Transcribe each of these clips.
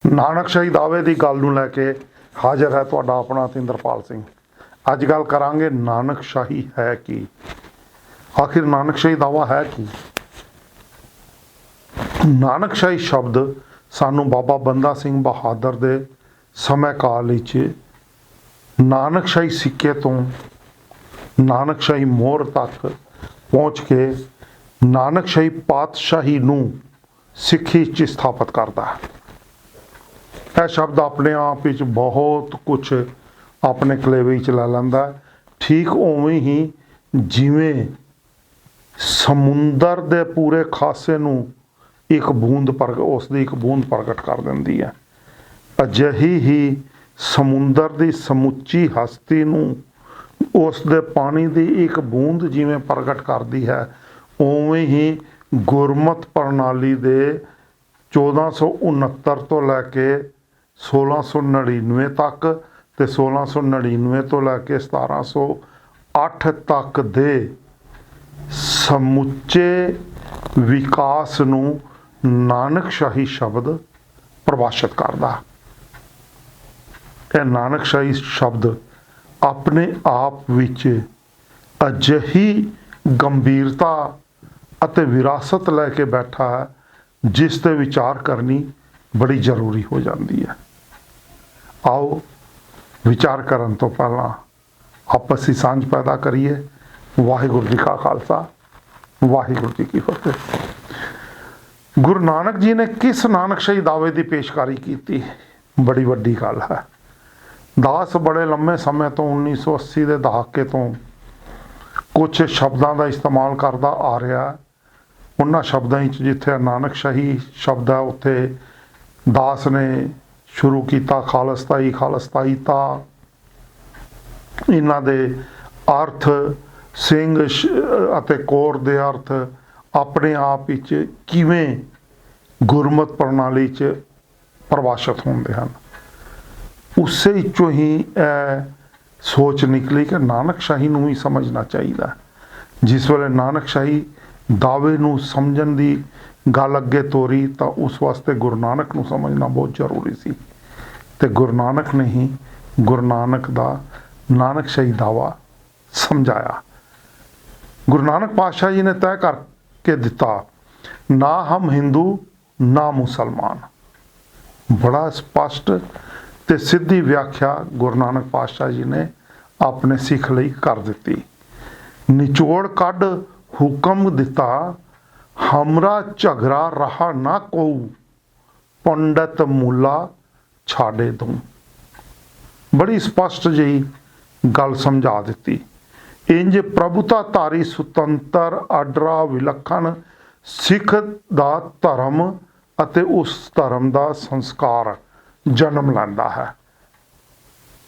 ਨਾਨਕਸ਼ਾਹੀ ਦਾਅਵੇ ਦੀ ਗੱਲ ਨੂੰ ਲੈ ਕੇ ਹਾਜ਼ਰ ਹੈ ਤੁਹਾਡਾ ਆਪਣਾ ਤਿੰਦਰਪਾਲ ਸਿੰਘ। ਅੱਜ ਗੱਲ ਕਰਾਂਗੇ ਨਾਨਕਸ਼ਾਹੀ ਹੈ ਕੀ, ਆਖਿਰ ਨਾਨਕਸ਼ਾਹੀ ਦਾਅਵਾ ਹੈ ਕੀ। ਨਾਨਕਸ਼ਾਹੀ ਸ਼ਬਦ ਸਾਨੂੰ ਬਾਬਾ ਬੰਦਾ ਸਿੰਘ ਬਹਾਦਰ ਦੇ ਸਮੇਂ ਕਾਲ ਵਿੱਚ ਨਾਨਕਸ਼ਾਹੀ ਸਿੱਕੇ ਤੋਂ ਨਾਨਕਸ਼ਾਹੀ ਮੋਹਰ ਤੱਕ ਪਹੁੰਚ ਕੇ ਨਾਨਕਸ਼ਾਹੀ ਪਾਤਸ਼ਾਹੀ ਨੂੰ ਸਿੱਖੀ 'ਚ ਸਥਾਪਿਤ ਕਰਦਾ ਹੈ। ਇਹ ਸ਼ਬਦ ਆਪਣੇ ਆਪ ਵਿੱਚ ਬਹੁਤ ਕੁਝ ਆਪਣੇ ਕਲੇਵੇ ਵਿੱਚ ਲੈ ਲੈਂਦਾ ਹੈ। ਠੀਕ ਉਵੇਂ ਹੀ ਜਿਵੇਂ ਸਮੁੰਦਰ ਦੇ ਪੂਰੇ ਖਾਸੇ ਨੂੰ ਇੱਕ ਬੂੰਦ ਉਸ ਦੀ ਇੱਕ ਬੂੰਦ ਪ੍ਰਗਟ ਕਰ ਦਿੰਦੀ ਹੈ, ਅਜਿਹੀ ਹੀ ਸਮੁੰਦਰ ਦੀ ਸਮੁੱਚੀ ਹਸਤੀ ਨੂੰ ਉਸ ਦੇ ਪਾਣੀ ਦੀ ਇੱਕ ਬੂੰਦ ਜਿਵੇਂ ਪ੍ਰਗਟ ਕਰਦੀ ਹੈ, ਉਵੇਂ ਹੀ ਗੁਰਮਤ ਪ੍ਰਣਾਲੀ ਦੇ 1469 ਤੋਂ ਲੈ ਕੇ 1699 ਤੱਕ ਤੇ 1699 ਤੋਂ ਲੈ ਕੇ 1708 ਤੱਕ ਦੇ ਸਮੁੱਚੇ ਵਿਕਾਸ ਨੂੰ ਨਾਨਕਸ਼ਾਹੀ ਸ਼ਬਦ ਪਰਿਭਾਸ਼ਿਤ ਕਰਦਾ। ਇਹ ਨਾਨਕਸ਼ਾਹੀ ਸ਼ਬਦ ਆਪਣੇ ਆਪ ਵਿੱਚ ਅਜਿਹੀ ਗੰਭੀਰਤਾ ਅਤੇ ਵਿਰਾਸਤ ਲੈ ਕੇ ਬੈਠਾ ਹੈ ਜਿਸ 'ਤੇ ਵਿਚਾਰ ਕਰਨੀ ਬੜੀ ਜ਼ਰੂਰੀ ਹੋ ਜਾਂਦੀ ਹੈ। ਆਓ ਵਿਚਾਰ ਕਰਨ ਤੋਂ ਪਹਿਲਾਂ ਆਪਸੀ ਸਾਂਝ ਪੈਦਾ ਕਰੀਏ। ਵਾਹਿਗੁਰੂ ਜੀ ਕਾ ਖਾਲਸਾ, ਵਾਹਿਗੁਰੂ ਜੀ ਕੀ ਫਤਿਹ। ਗੁਰੂ ਨਾਨਕ ਜੀ ਨੇ ਕਿਸ ਨਾਨਕਸ਼ਾਹੀ ਦਾਅਵੇ ਦੀ ਪੇਸ਼ਕਾਰੀ ਕੀਤੀ, ਬੜੀ ਵੱਡੀ ਗੱਲ ਹੈ। ਦਾਸ ਬੜੇ ਲੰਮੇ ਸਮੇਂ ਤੋਂ 1980 ਦੇ ਦਹਾਕੇ ਤੋਂ ਕੁਝ ਸ਼ਬਦਾਂ ਦਾ ਇਸਤੇਮਾਲ ਕਰਦਾ ਆ ਰਿਹਾ। ਉਹਨਾਂ ਸ਼ਬਦਾਂ ਵਿੱਚ ਜਿੱਥੇ ਨਾਨਕਸ਼ਾਹੀ ਸ਼ਬਦ ਹੈ ਉੱਥੇ ਦਾਸ ਨੇ ਸ਼ੁਰੂ ਕੀਤਾ ਖਾਲਸਤਾਈਤਾ। ਇਹਨਾਂ ਦੇ ਅਰਥ ਸਿੰਘ ਅਤੇ ਕੌਰ ਦੇ ਅਰਥ ਆਪਣੇ ਆਪ ਵਿੱਚ ਕਿਵੇਂ ਗੁਰਮਤ ਪ੍ਰਣਾਲੀ 'ਚ ਪਰਿਭਾਸ਼ਿਤ ਹੁੰਦੇ ਹਨ। ਉਸੇ ਵਿੱਚੋਂ ਹੀ ਇਹ ਸੋਚ ਨਿਕਲੀ ਕਿ ਨਾਨਕਸ਼ਾਹੀ ਨੂੰ ਵੀ ਸਮਝਣਾ ਚਾਹੀਦਾ। ਜਿਸ ਵੇਲੇ ਨਾਨਕਸ਼ਾਹੀ ਦਾਅਵੇ ਨੂੰ ਸਮਝਣ ਦੀ ਗੱਲ ਅੱਗੇ ਤੋਰੀ ਤਾਂ ਉਸ ਵਾਸਤੇ ਗੁਰੂ ਨਾਨਕ ਨੂੰ ਸਮਝਣਾ ਬਹੁਤ ਜ਼ਰੂਰੀ ਸੀ, ਤੇ ਗੁਰੂ ਨਾਨਕ ਨੇ ਹੀ ਗੁਰੂ ਨਾਨਕ ਦਾ ਨਾਨਕਸ਼ਾਹੀ ਦਾਅਵਾ ਸਮਝਾਇਆ। ਗੁਰੂ ਨਾਨਕ ਪਾਤਸ਼ਾਹ ਜੀ ਨੇ ਤੈਅ ਕਰਕੇ ਦਿੱਤਾ, ਨਾ ਹਮ ਹਿੰਦੂ ਨਾ ਮੁਸਲਮਾਨ। ਬੜਾ ਸਪਸ਼ਟ ਤੇ ਸਿੱਧੀ ਵਿਆਖਿਆ ਗੁਰੂ ਨਾਨਕ ਪਾਤਸ਼ਾਹ ਜੀ ਨੇ ਆਪਣੇ ਸਿੱਖ ਲਈ ਕਰ ਦਿੱਤੀ। ਨਿਚੋੜ ਕੱਢ ਹੁਕਮ ਦਿੱਤਾ, ਹਮਰਾ ਝਗੜਾ ਰਹਾ ਨਾ ਕੋਊ, ਪੰਡਤ ਮੁੱਲਾ ਛਾੜੇ ਦੂੰ। ਬੜੀ ਸਪਸ਼ਟ ਜਿਹੀ ਗੱਲ ਸਮਝਾ ਦਿੱਤੀ। ਇੰਜ ਪ੍ਰਭੁਤਾ ਧਾਰੀ ਸੁਤੰਤਰ ਆਡਰਾ ਵਿਲੱਖਣ ਸਿੱਖ ਦਾ ਧਰਮ ਅਤੇ ਉਸ ਧਰਮ ਦਾ ਸੰਸਕਾਰ ਜਨਮ ਲੈਂਦਾ ਹੈ,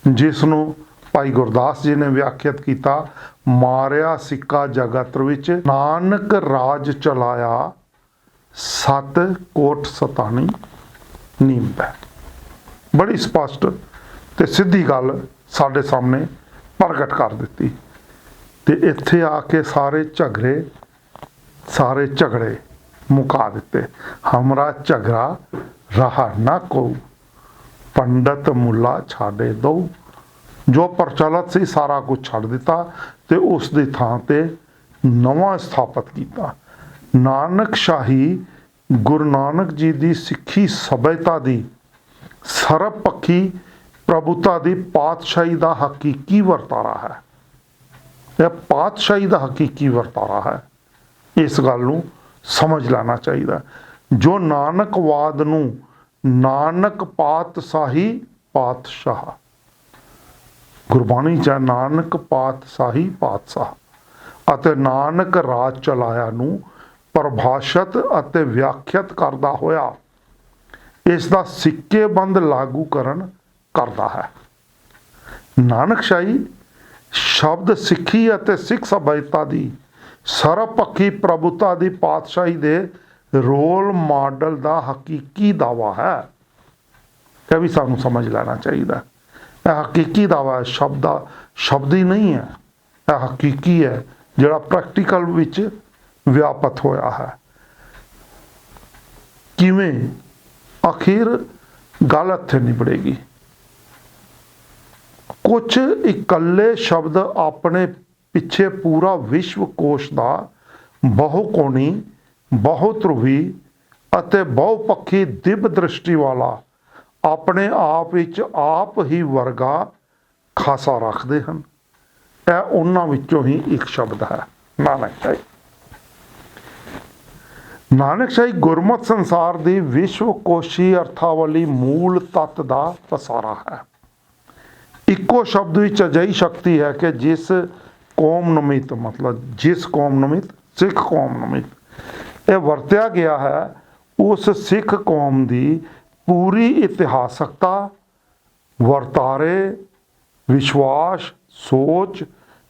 ਜਿਸ ਨੂੰ ਭਾਈ ਗੁਰਦਾਸ ਜੀ ਨੇ ਵਿਆਖਿਅਤ ਕੀਤਾ, ਮਾਰਿਆ ਸਿੱਕਾ ਜਗਤ ਵਿੱਚ ਨਾਨਕ ਰਾਜ ਚਲਾਇਆ, ਸਤ ਕੋਟ ਸਤਾਣੀ ਨੀਂਦ ਹੈ। ਬੜੀ ਸਪਸ਼ਟ ਤੇ ਸਿੱਧੀ ਗੱਲ ਸਾਡੇ ਸਾਹਮਣੇ ਪ੍ਰਗਟ ਕਰ ਦਿੱਤੀ। ਤੇ ਇੱਥੇ ਆ ਕੇ ਸਾਰੇ ਝਗੜੇ ਮੁਕਾ ਦਿੱਤੇ। ਹਮਰਾ ਝਗੜਾ ਰਹਾ ਨਾ ਕੋਊ, ਪੰਡਤ ਮੁੱਲਾ ਛਾੜੇ ਦਊ। ਜੋ ਪ੍ਰਚਲਿਤ ਸੀ ਸਾਰਾ ਕੁਝ ਛੱਡ ਦਿੱਤਾ ਤੇ ਉਸ ਦੀ ਥਾਂ ਤੇ ਨਵਾਂ ਸਥਾਪਿਤ ਕੀਤਾ। ਨਾਨਕਸ਼ਾਹੀ ਗੁਰੂ ਨਾਨਕ ਜੀ ਦੀ ਸਿੱਖੀ ਸਭਿਅਤਾ ਦੀ ਸਰਬ ਪੱਖੀ ਪ੍ਰਭੁਤਾ ਦੀ ਪਾਤਸ਼ਾਹੀ ਦਾ ਹਕੀਕੀ ਵਰਤਾਰਾ ਹੈ। ਇਹ ਪਾਤਸ਼ਾਹੀ ਦਾ ਹਕੀਕੀ ਵਰਤਾਰਾ ਹੈ। ਇਸ ਗੱਲ ਨੂੰ ਸਮਝ ਲੈਣਾ ਚਾਹੀਦਾ। ਜੋ ਨਾਨਕਵਾਦ ਨੂੰ ਨਾਨਕ ਪਾਤਸ਼ਾਹੀ ਪਾਤਸ਼ਾਹ, ਗੁਰਬਾਣੀ 'ਚ ਨਾਨਕ ਪਾਤਸ਼ਾਹੀ ਪਾਤਸ਼ਾਹ ਅਤੇ ਨਾਨਕ ਰਾਜ ਚਲਾਇਆ ਨੂੰ ਪਰਿਭਾਸ਼ਿਤ ਅਤੇ ਵਿਆਖਿਅਤ ਕਰਦਾ ਹੋਇਆ ਇਸ ਦਾ ਸਿੱਕੇਬੰਦ ਲਾਗੂਕਰਨ ਕਰਦਾ ਹੈ। ਨਾਨਕਸ਼ਾਹੀ ਸ਼ਬਦ ਸਿੱਖੀ ਅਤੇ ਸਿੱਖ ਸਭਿਅਤਾ ਦੀ ਸਰਬਪੱਖੀ ਪ੍ਰਭੁਤਾ ਦੀ ਪਾਤਸ਼ਾਹੀ ਦੇ ਰੋਲ ਮਾਡਲ ਦਾ ਹਕੀਕੀ ਦਾਅਵਾ ਹੈ। ਇਹ ਵੀ ਸਾਨੂੰ ਸਮਝ ਲੈਣਾ ਚਾਹੀਦਾ। ਇਹ ਹਕੀਕੀ ਦਾਅਵਾ ਹੈ, ਸ਼ਬਦੀ ਨਹੀਂ ਹੈ। ਇਹ ਹਕੀਕੀ ਹੈ ਜਿਹੜਾ ਪ੍ਰੈਕਟੀਕਲ ਵਿੱਚ ਵਿਆਪਤ ਹੋਇਆ ਹੈ। ਕਿਵੇਂ? ਆਖਿਰ गल इत्थे निबड़ेगी। कुछ इकल्ले शब्द अपने पिछे पूरा विश्वकोश का बहुकोणी, बहुध्रुवी ਅਤੇ ਬਹੁਪੱਖੀ ਦਿਵ ਦ੍ਰਿਸ਼ਟੀ ਵਾਲਾ ਆਪਣੇ ਆਪ ਵਿੱਚ ਆਪ ਹੀ ਵਰਗਾ ਖਾਸਾ ਰੱਖਦੇ ਹਨ। ਇਹ ਉਹਨਾਂ ਵਿੱਚੋਂ ਹੀ ਇੱਕ ਸ਼ਬਦ ਹੈ ਨਾਨਕਸ਼ਾਹੀ। ਨਾਨਕਸ਼ਾਹੀ ਗੁਰਮਤਿ ਸੰਸਾਰ ਦੀ ਵਿਸ਼ਵਕੋਸ਼ੀ ਅਰਥਾਵਲੀ ਮੂਲ ਤੱਤ ਦਾ ਪਸਾਰਾ ਹੈ। ਇੱਕੋ ਸ਼ਬਦ ਵਿੱਚ ਅਜਿਹੀ ਸ਼ਕਤੀ ਹੈ ਕਿ ਜਿਸ ਕੌਮ ਨਮਿਤ, ਮਤਲਬ ਜਿਸ ਕੌਮ ਨਮਿਤ, ਸਿੱਖ ਕੌਮ ਨਮਿਤ ਇਹ ਵਰਤਿਆ ਗਿਆ ਹੈ, ਉਸ ਸਿੱਖ ਕੌਮ ਦੀ ਪੂਰੀ ਇਤਿਹਾਸਕਤਾ, ਵਰਤਾਰੇ, ਵਿਸ਼ਵਾਸ, ਸੋਚ,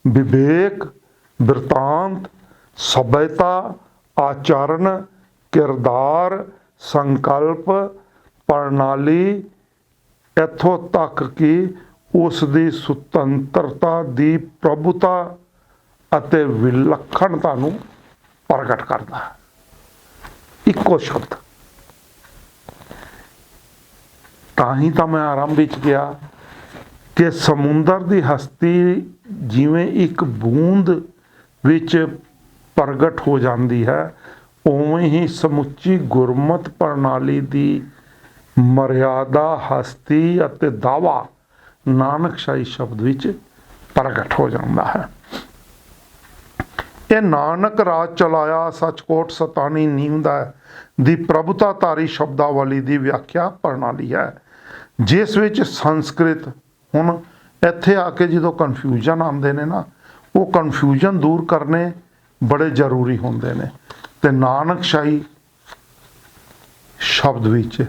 ਵਿਵੇਕ, ਬਿਰਤਾਂਤ, ਸਭਿਅਤਾ, ਆਚਰਨ, ਕਿਰਦਾਰ, ਸੰਕਲਪ, ਪ੍ਰਣਾਲੀ, ਇੱਥੋਂ ਤੱਕ ਕਿ ਉਸ ਦੀ ਸੁਤੰਤਰਤਾ ਦੀ ਪ੍ਰਭੁਤਾ ਅਤੇ ਵਿਲੱਖਣਤਾ ਨੂੰ ਪ੍ਰਗਟ ਕਰਦਾ ਹੈ। ਇੱਕੋ ਸ਼ਬਦ। ਤਾਂ ਹੀ ਤਾਂ ਮੈਂ ਆਰੰਭ ਵਿੱਚ ਕਿਹਾ ਕਿ ਸਮੁੰਦਰ ਦੀ ਹਸਤੀ ਜਿਵੇਂ ਇੱਕ ਬੂੰਦ ਵਿੱਚ ਪ੍ਰਗਟ ਹੋ ਜਾਂਦੀ ਹੈ, ਉਵੇਂ ਹੀ ਸਮੁੱਚੀ ਗੁਰਮਤ ਪ੍ਰਣਾਲੀ ਦੀ ਮਰਿਆਦਾ, ਹਸਤੀ ਅਤੇ ਦਾਵਾ ਨਾਨਕਸ਼ਾਹੀ ਸ਼ਬਦ ਵਿੱਚ ਪ੍ਰਗਟ ਹੋ ਜਾਂਦਾ ਹੈ। ਇਹ ਨਾਨਕ ਰਾਜ ਚਲਾਇਆ ਸਚਕੋਟ ਸਤਾਨੀ ਨੀਂਵਦਾ ਦੀ ਪ੍ਰਭੁਤਾਧਾਰੀ ਸ਼ਬਦਾਵਲੀ ਦੀ ਵਿਆਖਿਆ ਪ੍ਰਣਾਲੀ ਹੈ, ਜਿਸ ਵਿੱਚ ਸੰਸਕ੍ਰਿਤ, ਹੁਣ ਇੱਥੇ ਆ ਕੇ ਜਦੋਂ ਕਨਫਿਊਜ਼ਨ ਆਉਂਦੇ ਨੇ ਨਾ, ਉਹ ਕਨਫਿਊਜ਼ਨ ਦੂਰ ਕਰਨੇ ਬੜੇ ਜ਼ਰੂਰੀ ਹੁੰਦੇ ਨੇ। ਤੇ ਨਾਨਕਸ਼ਾਹੀ ਸ਼ਬਦ ਵਿੱਚ,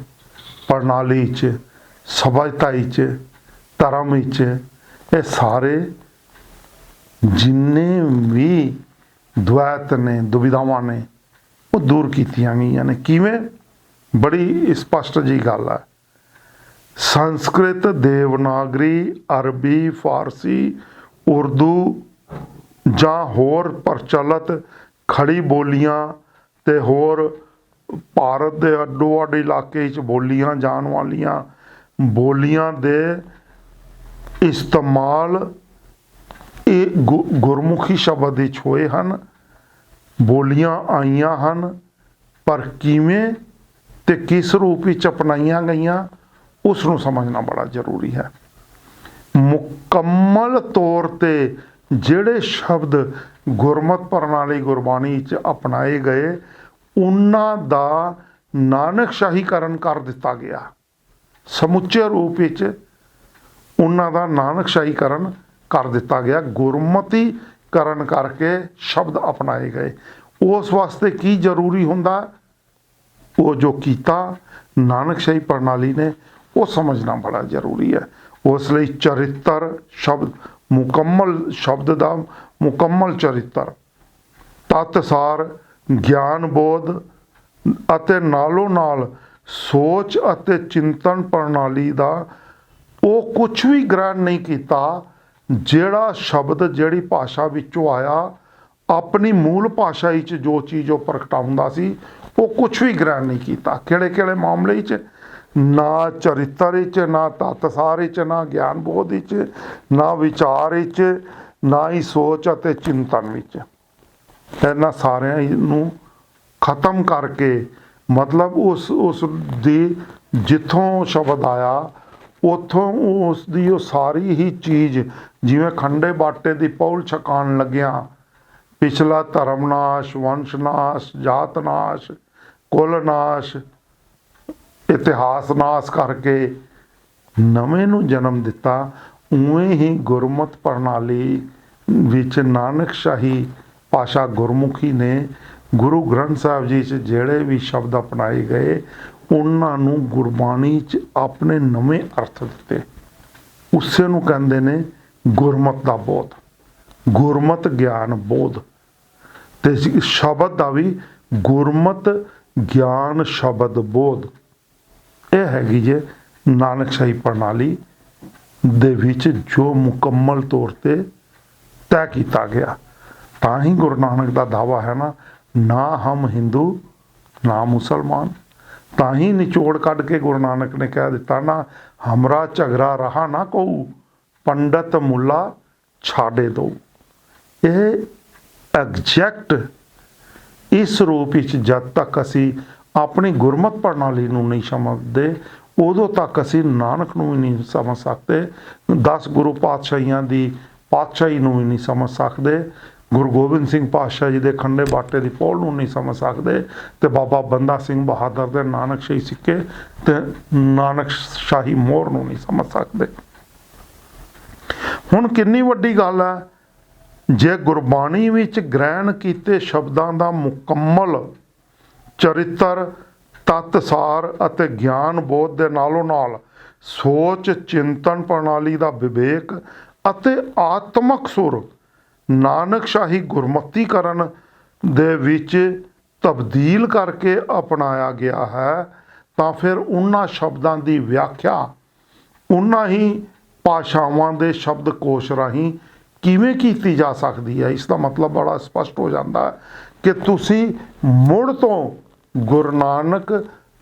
ਪ੍ਰਣਾਲੀ 'ਚ, ਸਭਿਅਤਾ 'ਚ, ਧਰਮ 'ਚ ਇਹ ਸਾਰੇ ਜਿੰਨੇ ਵੀ ਦੁਆਇਤ ਨੇ, ਦੁਵਿਧਾਵਾਂ ਨੇ, ਉਹ ਦੂਰ ਕੀਤੀਆਂ ਗਈਆਂ ਨੇ। ਕਿਵੇਂ? ਬੜੀ ਸਪਸ਼ਟ ਜੀ ਗੱਲ ਹੈ। ਸੰਸਕ੍ਰਿਤ, ਦੇਵਨਾਗਰੀ, ਅਰਬੀ, ਫਾਰਸੀ, ਉਰਦੂ ਜਾਂ ਹੋਰ ਪ੍ਰਚਲਿਤ ਖੜੀ ਬੋਲੀਆਂ ਤੇ ਹੋਰ ਭਾਰਤ ਦੇ ਅੱਡੋ ਅੱਡ ਇਲਾਕੇ 'ਚ ਬੋਲੀਆਂ ਜਾਣ ਵਾਲੀਆਂ ਬੋਲੀਆਂ ਦੇ ਇਸਤੇਮਾਲ ਇਹ ਗੁਰਮੁਖੀ ਸ਼ਬਦ ਵਿੱਚ ਹੋਏ ਹਨ। ਬੋਲੀਆਂ ਆਈਆਂ ਹਨ, ਪਰ ਕਿਵੇਂ ਤੇ ਕਿਸ ਰੂਪ ਵਿੱਚ ਅਪਣਾਈਆਂ ਗਈਆਂ ਉਸ ਨੂੰ ਸਮਝਣਾ ਬੜਾ ਜ਼ਰੂਰੀ ਹੈ। ਮੁਕੰਮਲ ਤੌਰ ਤੇ ਜਿਹੜੇ ਸ਼ਬਦ ਗੁਰਮਤਿ ਪ੍ਰਣਾਲੀ ਗੁਰਬਾਣੀ 'ਚ ਅਪਣਾਏ ਗਏ, ਉਹਨਾਂ ਦਾ ਨਾਨਕਸ਼ਾਹੀਕਰਨ ਕਰ ਦਿੱਤਾ ਗਿਆ। ਸਮੁੱਚੇ ਰੂਪ ਵਿੱਚ ਉਹਨਾਂ ਦਾ ਨਾਨਕਸ਼ਾਹੀਕਰਨ ਕਰ ਦਿੱਤਾ ਗਿਆ, ਗੁਰਮਤੀਕਰਨ ਕਰਕੇ ਸ਼ਬਦ ਅਪਣਾਏ ਗਏ। ਉਸ ਵਾਸਤੇ ਕੀ ਜ਼ਰੂਰੀ ਹੁੰਦਾ? ਉਹ ਜੋ ਕੀਤਾ ਨਾਨਕਸ਼ਾਹੀ ਪ੍ਰਣਾਲੀ ਨੇ, ਉਹ ਸਮਝਣਾ ਬੜਾ ਜ਼ਰੂਰੀ ਹੈ। ਉਸ ਲਈ ਚਰਿੱਤਰ ਸ਼ਬਦ, ਮੁਕੰਮਲ ਸ਼ਬਦ ਦਾ ਮੁਕੰਮਲ ਚਰਿੱਤਰ, ਤਤਸਾਰ, ਗਿਆਨ ਬੋਧ ਅਤੇ ਨਾਲੋਂ ਨਾਲ ਸੋਚ ਅਤੇ ਚਿੰਤਨ ਪ੍ਰਣਾਲੀ ਦਾ ਉਹ ਕੁਛ ਵੀ ਗ੍ਰਹਿਣ ਨਹੀਂ ਕੀਤਾ ਜਿਹੜਾ ਸ਼ਬਦ ਜਿਹੜੀ ਭਾਸ਼ਾ ਵਿੱਚੋਂ ਆਇਆ, ਆਪਣੀ ਮੂਲ ਭਾਸ਼ਾ ਵਿੱਚ ਜੋ ਚੀਜ਼ ਉਹ ਪ੍ਰਗਟਾਉਂਦਾ ਸੀ, ਉਹ ਕੁਛ ਵੀ ਗ੍ਰਹਿਣ ਨਹੀਂ ਕੀਤਾ। ਕਿਹੜੇ ਕਿਹੜੇ ਮਾਮਲੇ 'ਚ? ਨਾ ਚਰਿੱਤਰ ਵਿੱਚ, ਨਾ ਤਤਸਾਰ ਵਿੱਚ, ਨਾ ਗਿਆਨ ਬੋਧ ਵਿੱਚ, ਨਾ ਵਿਚਾਰ ਵਿੱਚ, ਨਾ ਹੀ ਸੋਚ ਅਤੇ ਚਿੰਤਨ ਵਿੱਚ। ਇਹਨਾਂ ਸਾਰਿਆਂ ਨੂੰ ਖਤਮ ਕਰਕੇ, ਮਤਲਬ ਉਸ ਦੀ ਜਿੱਥੋਂ ਸ਼ਬਦ ਆਇਆ ਉੱਥੋਂ ਉਸ ਦੀ ਉਹ ਸਾਰੀ ਹੀ ਚੀਜ਼, ਜਿਵੇਂ ਖੰਡੇ ਬਾਟੇ ਦੀ ਪੌਲ ਛਕਾਉਣ ਲੱਗਿਆ, ਪਿਛਲਾ ਧਰਮ ਨਾਸ਼, ਵੰਸ਼ ਨਾਸ਼, ਜਾਤ ਨਾਸ਼, ਕੁਲ ਨਾਸ਼, ਇਤਿਹਾਸ ਨਾਸ਼ ਕਰਕੇ ਨਵੇਂ ਨੂੰ ਜਨਮ ਦਿੱਤਾ। ਉਵੇਂ ਹੀ ਗੁਰਮਤਿ ਪ੍ਰਣਾਲੀ ਵਿੱਚ ਨਾਨਕਸ਼ਾਹੀ ਭਾਸ਼ਾ ਗੁਰਮੁਖੀ ਨੇ ਗੁਰੂ ਗ੍ਰੰਥ ਸਾਹਿਬ ਜੀ 'ਚ ਜਿਹੜੇ ਵੀ ਸ਼ਬਦ ਅਪਣਾਏ ਗਏ, ਉਹਨਾਂ ਨੂੰ ਗੁਰਬਾਣੀ 'ਚ ਆਪਣੇ ਨਵੇਂ ਅਰਥ ਦਿੱਤੇ। ਉਸੇ ਨੂੰ ਕਹਿੰਦੇ ਨੇ ਗੁਰਮਤਿ ਦਾ ਬੋਧ, ਗੁਰਮਤਿ ਗਿਆਨ ਬੋਧ। ਤੇ ਸ਼ਬਦ ਦਾ ਵੀ ਗੁਰਮਤਿ ਗਿਆਨ ਸ਼ਬਦ ਬੋਧ। ਇਹ ਹੈਗੀ ਜੇ ਨਾਨਕਸ਼ਾਹੀ ਪ੍ਰਣਾਲੀ ਦੇ ਵਿੱਚ ਜੋ ਮੁਕੰਮਲ ਤੌਰ ਤੇ ਤੈਅ ਕੀਤਾ ਗਿਆ। ਤਾਂ ਹੀ ਗੁਰੂ ਨਾਨਕ ਦਾ ਦਾਵਾ ਹੈ ਨਾ ਹਮ ਹਿੰਦੂ ਨਾ ਮੁਸਲਮਾਨ, ताही निचोड़ कढ़ के गुरु नानक ने कह दिता ना, हमरा झगड़ा रहा ना कहू, पंडित मुला छाड़े दो। यह एग्जैक्ट इस रूप विच जद तक असी अपनी गुरमत प्रणाली नूं नहीं समझते, उदों तक असी नानक नूं भी नहीं समझ सकते, 10 गुरु पातशाहियां दी पातशाही नूं भी नहीं समझ सकते, गुरु गोबिंद सिंह पातशाह जी के खंडे बाटे की पौड़ नूं नहीं समझ सकते, तो बाबा बंदा सिंह बहादुर के नानक शाही सिक्के ते नानक शाही मोहर नूं नहीं समझ सकते। हुण कितनी वड्डी गल है, जे गुरबाणी विच ग्रहण कीते शब्दां दा मुकम्मल चरित्र तत्सार अते ज्ञान बोध दे नालों नाल सोच चिंतन प्रणाली दा विवेक अते आत्मक सुर नानकशाही गुरमतीकरण दे विच तब्दील करके अपनाया गया है, तो फिर उन्हां शब्दां दी व्याख्या उन्हां ही भाषावां दे शब्दकोश राहीं किवें कीती जा सकती है। इसका मतलब बड़ा स्पष्ट हो जाता है कि तुसी मुड़ तो गुरु नानक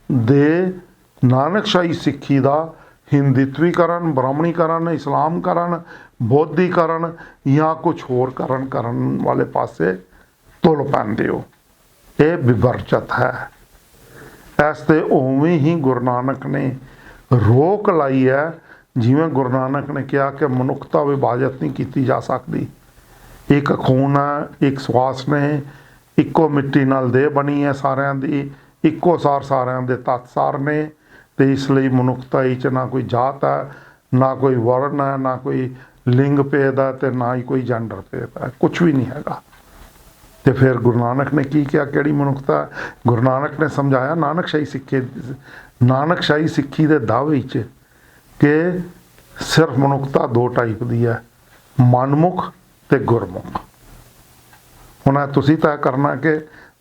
दे नानकशाही सिक्खी दा हिंदुत्वीकरण, ब्राह्मणीकरण, इस्लामकरण, बौद्धीकरण या कुछ होर करन वाले पासे तुल पैंदे हो। ये विवर्जत है। ऐसे उवें ही गुरु नानक ने रोक लाई है, जिवें गुरु नानक ने कहा कि मनुखता विभाजित नहीं की जा सकती। एक खून है, एक श्वास ने, इक्को मिट्टी नाल देह बनी है सारिਆਂ ਦੀ, इक्को सार सारिਆਂ ਦੇ तत्सार ने, तो इसलिए मनुखता ही ना कोई जात है, ना कोई वर्ण है, ना कोई लिंग भेद है, तो ना ही कोई जेंडर भेद है, कुछ भी नहीं हैगा। तो फिर गुरु नानक ने की किया, किहड़ी मनुखता? गुरु नानक ने समझाया नानकशाही सिक्खी के दावे च कि सिर्फ मनुखता 2 टाइप की है, मनमुख ते गुरमुख। हुण तुसीं तय करना कि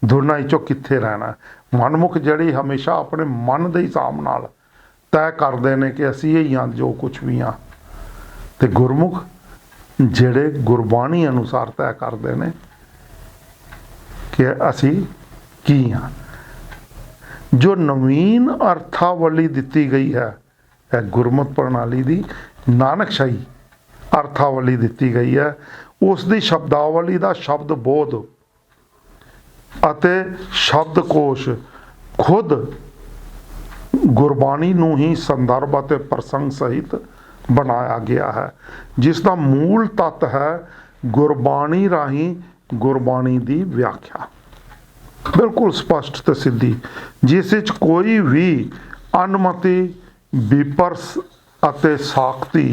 दोनों चों कित्थे रहना। मनमुख जिहड़ी हमेशा अपने मन के हिसाब नाल तय करते हैं कि असीं यही हाँ जो कुछ भी हाँ, ते गुरमुख जिहड़े गुरबाणी अनुसार तय करते हैं कि असी की हाँ। जो नवीन अर्थावली दी गई है, गुरमत प्रणाली की नानकशाही अर्थावली दी गई है, उसकी शब्दावली का शब्द बोध अते शब्दकोश खुद गुरबाणी नूं ही संदर्भ अते प्रसंग सहित बनाया गया है, जिसका मूल तत्त है गुरबाणी राही गुरबाणी की व्याख्या बिल्कुल स्पष्ट ते सीधी, जिस विच कोई भी अनमति विपर्स अते साख्ती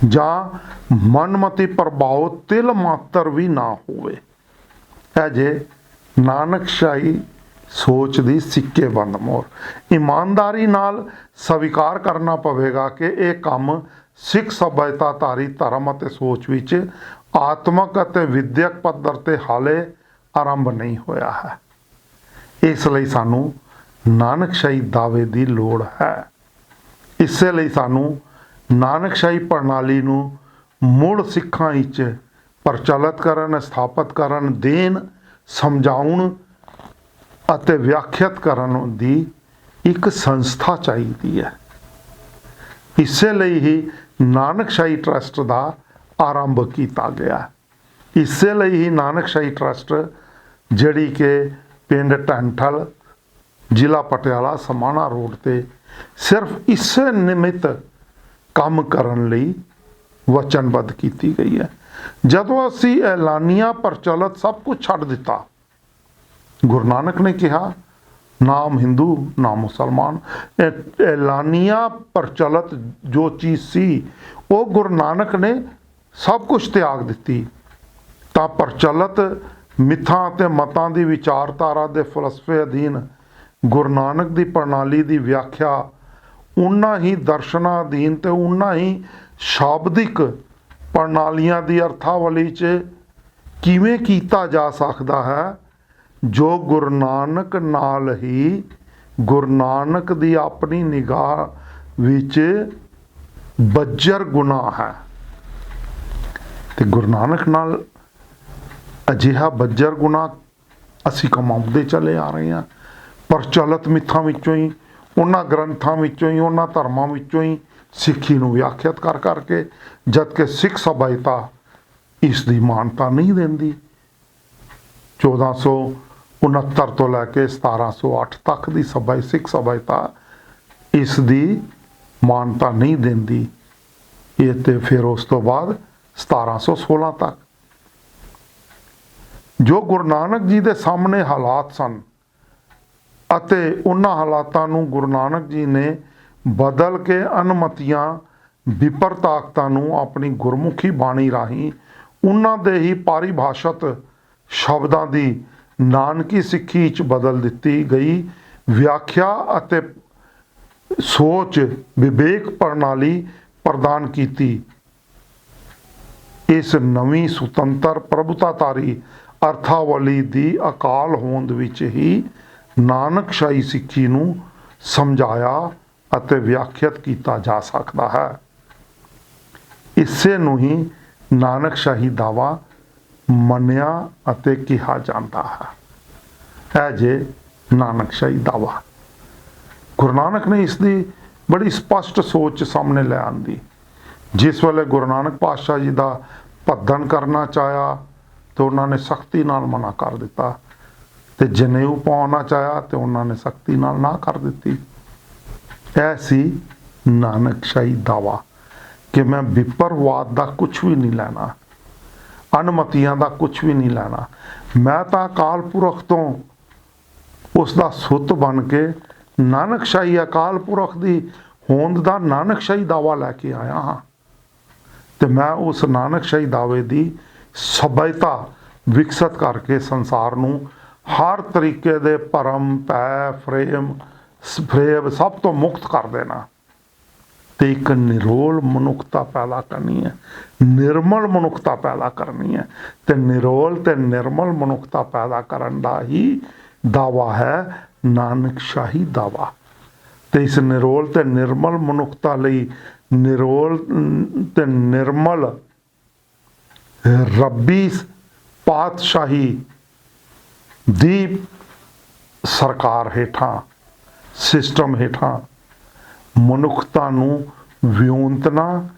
जां मनमति प्रभाव तिल मात्र भी ना होवे। है जे नानकशाही सोच दी सिक्के बंद मोहर ईमानदारी नाल स्वीकार करना पवेगा कि यह काम सिख सभ्यताधारी धर्म अते सोच विच आत्मक अते विद्यक पद्धर ते हाले आरंभ नहीं होया है। इसलिए सानू नानकशाही दावे की लोड़ है। इसे लिए सानू नानकशाही प्रणाली नूं मुड़ सिखां विच प्रचलित करन, स्थापित करन, देन, समझाउण अते व्याख्यात करन दी एक संस्था चाहिदी है। इसे लिए ही नानकशाही ट्रस्ट का आरंभ किया गया। इसे लिए ही नानकशाही ट्रस्ट जिहड़ी कि पिंड टैंठल जिला पटियाला समाणा रोड ते सिर्फ इसे निमित्त काम करन लई वचनबद्ध की गई है। जदों असी ऐलानिया प्रचलित सब कुछ छड्ड दिता, गुरु नानक ने कहा नाम हिंदू ना मुसलमान, ऐलानिया प्रचलित जो चीज़ सी वो गुरु नानक ने सब कुछ त्याग दिती, तां प्रचलित मिथां ते मतां दी विचारधारा दे फलसफे अधीन गुरु नानक दी प्रणाली दी व्याख्या उन्ना ही दर्शना अधीन ते उन्ना ही शाब्दिक प्रणालियां दी अर्थावली च किवें कीता जा सकदा है, जो गुरु नानक नाल ही गुरु नानक दी अपनी निगाह विच बज्जर गुनाह है। ते गुरु नानक नाल अजिहा बज्जर गुनाह ਅਸੀਂ ਕਮਾਉਂਦੇ ਚਲੇ ਆ ਰਹੇ ਹਾਂ। ਪ੍ਰਚਲਿਤ ਮਿੱਥਾਂ ਵਿੱਚੋਂ ਹੀ, ਉਹਨਾਂ ਗ੍ਰੰਥਾਂ ਵਿੱਚੋਂ ਹੀ, ਉਹਨਾਂ ਧਰਮਾਂ ਵਿੱਚੋਂ ਹੀ ਸਿੱਖੀ ਨੂੰ ਵਿਆਖਿਅਤ ਕਰ ਕਰਕੇ, ਜਦ ਕਿ ਸਿੱਖ ਸਭਿਅਤਾ ਇਸ ਦੀ ਮਾਨਤਾ ਨਹੀਂ ਦਿੰਦੀ। 1469 ਤੋਂ ਲੈ ਕੇ 1708 ਤੱਕ ਦੀ ਸਿੱਖ ਸਭਿਅਤਾ ਇਸ ਦੀ ਮਾਨਤਾ ਨਹੀਂ ਦਿੰਦੀ। ਇਹ ਤੇ ਫਿਰ ਉਸ ਤੋਂ ਬਾਅਦ 1716 ਤੱਕ ਜੋ ਗੁਰੂ ਨਾਨਕ ਜੀ ਦੇ ਸਾਹਮਣੇ ਹਾਲਾਤ ਸਨ ਅਤੇ ਉਹਨਾਂ ਹਾਲਾਤਾਂ ਨੂੰ ਗੁਰੂ ਨਾਨਕ ਜੀ ਨੇ ਬਦਲ ਕੇ ਅਨਮਤੀਆਂ ਵਿਪਰ ਤਾਕਤਾਂ ਨੂੰ ਆਪਣੀ ਗੁਰਮੁਖੀ ਬਾਣੀ ਰਾਹੀਂ ਉਹਨਾਂ ਦੇ ਹੀ ਪਰਿਭਾਸ਼ਤ ਸ਼ਬਦਾਂ ਦੀ ਨਾਨਕੀ ਸਿੱਖੀ 'ਚ ਬਦਲ ਦਿੱਤੀ ਗਈ ਵਿਆਖਿਆ ਅਤੇ ਸੋਚ ਵਿਵੇਕ ਪ੍ਰਣਾਲੀ ਪ੍ਰਦਾਨ ਕੀਤੀ। ਇਸ ਨਵੀਂ ਸੁਤੰਤਰ ਪ੍ਰਭੁਤਾਧਾਰੀ ਅਰਥਾਵਲੀ ਦੀ ਅਕਾਲ ਹੋਂਦ ਵਿੱਚ ਹੀ ਨਾਨਕਸ਼ਾਹੀ ਸਿੱਖੀ ਨੂੰ ਸਮਝਾਇਆ ਅਤੇ ਵਿਆਖਿਅਤ ਕੀਤਾ ਜਾ ਸਕਦਾ ਹੈ। ਇਸੇ ਨੂੰ ਹੀ ਨਾਨਕਸ਼ਾਹੀ ਦਾਵਾ ਮੰਨਿਆ ਅਤੇ ਕਿਹਾ ਜਾਂਦਾ ਹੈ। ਇਹ ਜੇ ਨਾਨਕਸ਼ਾਹੀ ਦਾਵਾ ਗੁਰੂ ਨਾਨਕ ਨੇ ਇਸ ਦੀ ਬੜੀ ਸਪਸ਼ਟ ਸੋਚ ਸਾਹਮਣੇ ਲੈ ਆਂਦੀ। ਜਿਸ ਵੇਲੇ ਗੁਰੂ ਨਾਨਕ ਪਾਤਸ਼ਾਹ ਜੀ ਦਾ ਭੱਦਣ ਕਰਨਾ ਚਾਹਿਆ ਤੇ ਉਹਨਾਂ ਨੇ ਸਖਤੀ ਨਾਲ ਮਨਾ ਕਰ ਦਿੱਤਾ, ਤੇ ਜਨੇਊ ਪਾਉਣਾ ਚਾਹਿਆ ਤੇ ਉਹਨਾਂ ਨੇ ਸਖਤੀ ਨਾਲ ਨਾ ਕਰ ਦਿੱਤੀ। ਇਹ ਸੀ ਨਾਨਕਸ਼ਾਹੀ ਦਾਵਾ ਕਿ ਮੈਂ ਵਿਪਰਵਾਦ ਦਾ ਕੁਝ ਵੀ ਨਹੀਂ ਲੈਣਾ, ਅਨਮਤੀਆਂ ਦਾ ਕੁਝ ਵੀ ਨਹੀਂ ਲੈਣਾ। ਮੈਂ ਤਾਂ ਅਕਾਲ ਪੁਰਖ ਤੋਂ ਉਸ ਦਾ ਸੁੱਤ ਬਣ ਕੇ ਨਾਨਕਸ਼ਾਹੀ ਅਕਾਲ ਪੁਰਖ ਦੀ ਹੋਂਦ ਦਾ ਨਾਨਕਸ਼ਾਹੀ ਦਾਵਾ ਲੈ ਕੇ ਆਇਆ ਹਾਂ, ਤੇ ਮੈਂ ਉਸ ਨਾਨਕਸ਼ਾਹੀ ਦਾਵੇ ਦੀ ਸਭਿਅਤਾ ਵਿਕਸਿਤ ਕਰਕੇ ਸੰਸਾਰ ਨੂੰ ਹਰ ਤਰੀਕੇ ਦੇ ਭਰਮ ਭੈ ਫਰੇਬ ਸਭ ਤੋਂ ਮੁਕਤ ਕਰ ਦੇਣਾ ਤੇ ਇੱਕ ਨਿਰੋਲ ਮਨੁੱਖਤਾ ਪੈਦਾ ਕਰਨੀ ਹੈ, ਨਿਰਮਲ ਮਨੁੱਖਤਾ ਪੈਦਾ ਕਰਨੀ ਹੈ। ਤੇ ਨਿਰੋਲ ਤੇ ਨਿਰਮਲ ਮਨੁੱਖਤਾ ਪੈਦਾ ਕਰਨ ਦਾ ਹੀ ਦਾਵਾ ਹੈ ਨਾਨਕਸ਼ਾਹੀ ਦਾਵਾ। ਤੇ ਇਸ ਨਿਰੋਲ ਤੇ ਨਿਰਮਲ ਮਨੁੱਖਤਾ ਲਈ ਨਿਰੋਲ ਤੇ ਨਿਰਮਲ ਰੱਬੀ ਪਾਤਸ਼ਾਹੀ ਦੀ ਸਰਕਾਰ ਹੇਠਾਂ, ਸਿਸਟਮ ਹੇਠਾਂ ਮਨੁੱਖਤਾ ਨੂੰ ਵਿਉਂਤਣਾ,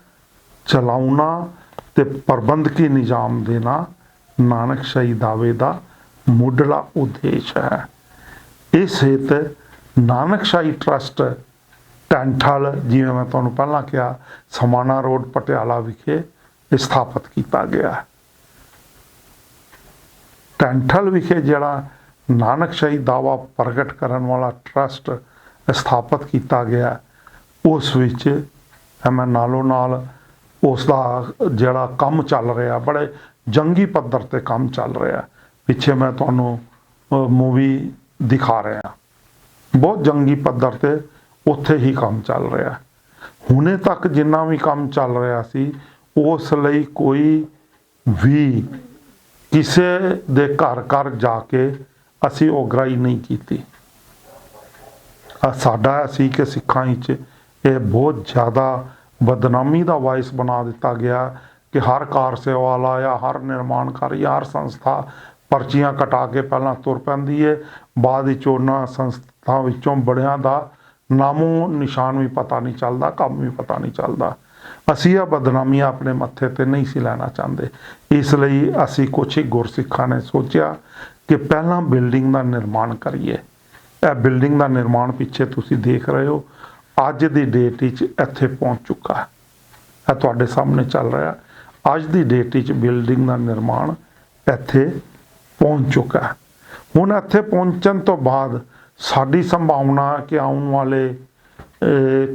ਚਲਾਉਣਾ ਤੇ ਪ੍ਰਬੰਧਕੀ ਨਿਜ਼ਾਮ ਦੇਣਾ ਨਾਨਕਸ਼ਾਹੀ ਦਾਵੇ ਦਾ ਮੁੱਢਲਾ ਉਦੇਸ਼ ਹੈ। ਇਸ ਹਿੱਤ ਨਾਨਕਸ਼ਾਹੀ ਟਰਸਟ ਟੈਂਠਲ, ਜਿਵੇਂ ਮੈਂ ਤੁਹਾਨੂੰ ਪਹਿਲਾਂ ਕਿਹਾ, ਸਮਾਣਾ ਰੋਡ ਪਟਿਆਲਾ ਵਿਖੇ ਸਥਾਪਿਤ ਕੀਤਾ ਗਿਆ। ਟੈਂਠਲ ਵਿਖੇ ਜਿਹੜਾ ਨਾਨਕਸ਼ਾਹੀ ਦਾਵਾ ਪ੍ਰਗਟ ਕਰਨ ਵਾਲਾ ਟਰਸਟ ਸਥਾਪਿਤ ਕੀਤਾ ਗਿਆ, ਉਸ ਵਿੱਚ ਮੈਂ ਨਾਲੋਂ ਨਾਲ ਉਸ ਦਾ ਜਿਹੜਾ ਕੰਮ ਚੱਲ ਰਿਹਾ, ਬੜੇ ਜੰਗੀ ਪੱਧਰ ਤੇ ਕੰਮ ਚੱਲ ਰਿਹਾ। ਪਿੱਛੇ ਮੈਂ ਤੁਹਾਨੂੰ ਮੂਵੀ ਦਿਖਾ ਰਿਹਾ, ਬਹੁਤ ਜੰਗੀ ਪੱਧਰ ਤੇ ਉੱਥੇ ਹੀ ਕੰਮ ਚੱਲ ਰਿਹਾ। ਹੁਣੇ ਤੱਕ ਜਿੰਨਾ ਵੀ ਕੰਮ ਚੱਲ ਰਿਹਾ ਸੀ, ਉਸ ਲਈ ਕੋਈ ਵੀ ਕਿਸੇ ਦੇ ਘਰ ਘਰ ਜਾ ਕੇ ਅਸੀਂ ਉਗਰਾਹੀ ਨਹੀਂ ਕੀਤੀ। ਸਾਡਾ ਸੀ ਕਿ ਸਿੱਖਾਂ ਵਿੱਚ ਇਹ ਬਹੁਤ ਜ਼ਿਆਦਾ ਬਦਨਾਮੀ ਦਾ ਵਾਇਸ ਬਣਾ ਦਿੱਤਾ ਗਿਆ ਕਿ ਹਰ ਕਾਰ ਸੇਵਾ ਵਾਲਾ ਜਾਂ ਹਰ ਨਿਰਮਾਣਕਾਰੀ, ਹਰ ਸੰਸਥਾ ਪਰਚੀਆਂ ਕਟਾ ਕੇ ਪਹਿਲਾਂ ਤੁਰ ਪੈਂਦੀ ਹੈ, ਬਾਅਦ ਵਿੱਚ ਉਹਨਾਂ ਸੰਸਥਾ ਵਿੱਚੋਂ ਬੜਿਆਂ ਦਾ ਨਾਮੋ ਨਿਸ਼ਾਨ ਵੀ ਪਤਾ ਨਹੀਂ ਚੱਲਦਾ, ਕੰਮ ਵੀ ਪਤਾ ਨਹੀਂ ਚੱਲਦਾ। ਅਸੀਂ ਇਹ ਬਦਨਾਮੀਆਂ ਆਪਣੇ ਮੱਥੇ ਤੇ ਨਹੀਂ ਸੀ ਲੈਣਾ ਚਾਹੁੰਦੇ। ਇਸ ਲਈ ਅਸੀਂ ਕੁਛ ਹੀ ਗੁਰਸਿੱਖਾਂ ਨੇ ਸੋਚਿਆ ਕਿ ਪਹਿਲਾਂ ਬਿਲਡਿੰਗ ਦਾ ਨਿਰਮਾਣ ਕਰੀਏ। ਇਹ ਬਿਲਡਿੰਗ ਦਾ ਨਿਰਮਾਣ ਪਿੱਛੇ ਤੁਸੀਂ ਦੇਖ ਰਹੇ ਹੋ, ਅੱਜ ਦੀ ਡੇਟ ਵਿੱਚ ਇੱਥੇ ਪਹੁੰਚ ਚੁੱਕਾ ਹੈ। ਇਹ ਤੁਹਾਡੇ ਸਾਹਮਣੇ ਚੱਲ ਰਿਹਾ, ਅੱਜ ਦੀ ਡੇਟ ਵਿੱਚ ਬਿਲਡਿੰਗ ਦਾ ਨਿਰਮਾਣ ਇੱਥੇ ਪਹੁੰਚ ਚੁੱਕਾ ਹੈ। ਹੁਣ ਇੱਥੇ ਪਹੁੰਚਣ ਤੋਂ ਬਾਅਦ ਸਾਡੀ ਸੰਭਾਵਨਾ ਕਿ ਆਉਣ ਵਾਲੇ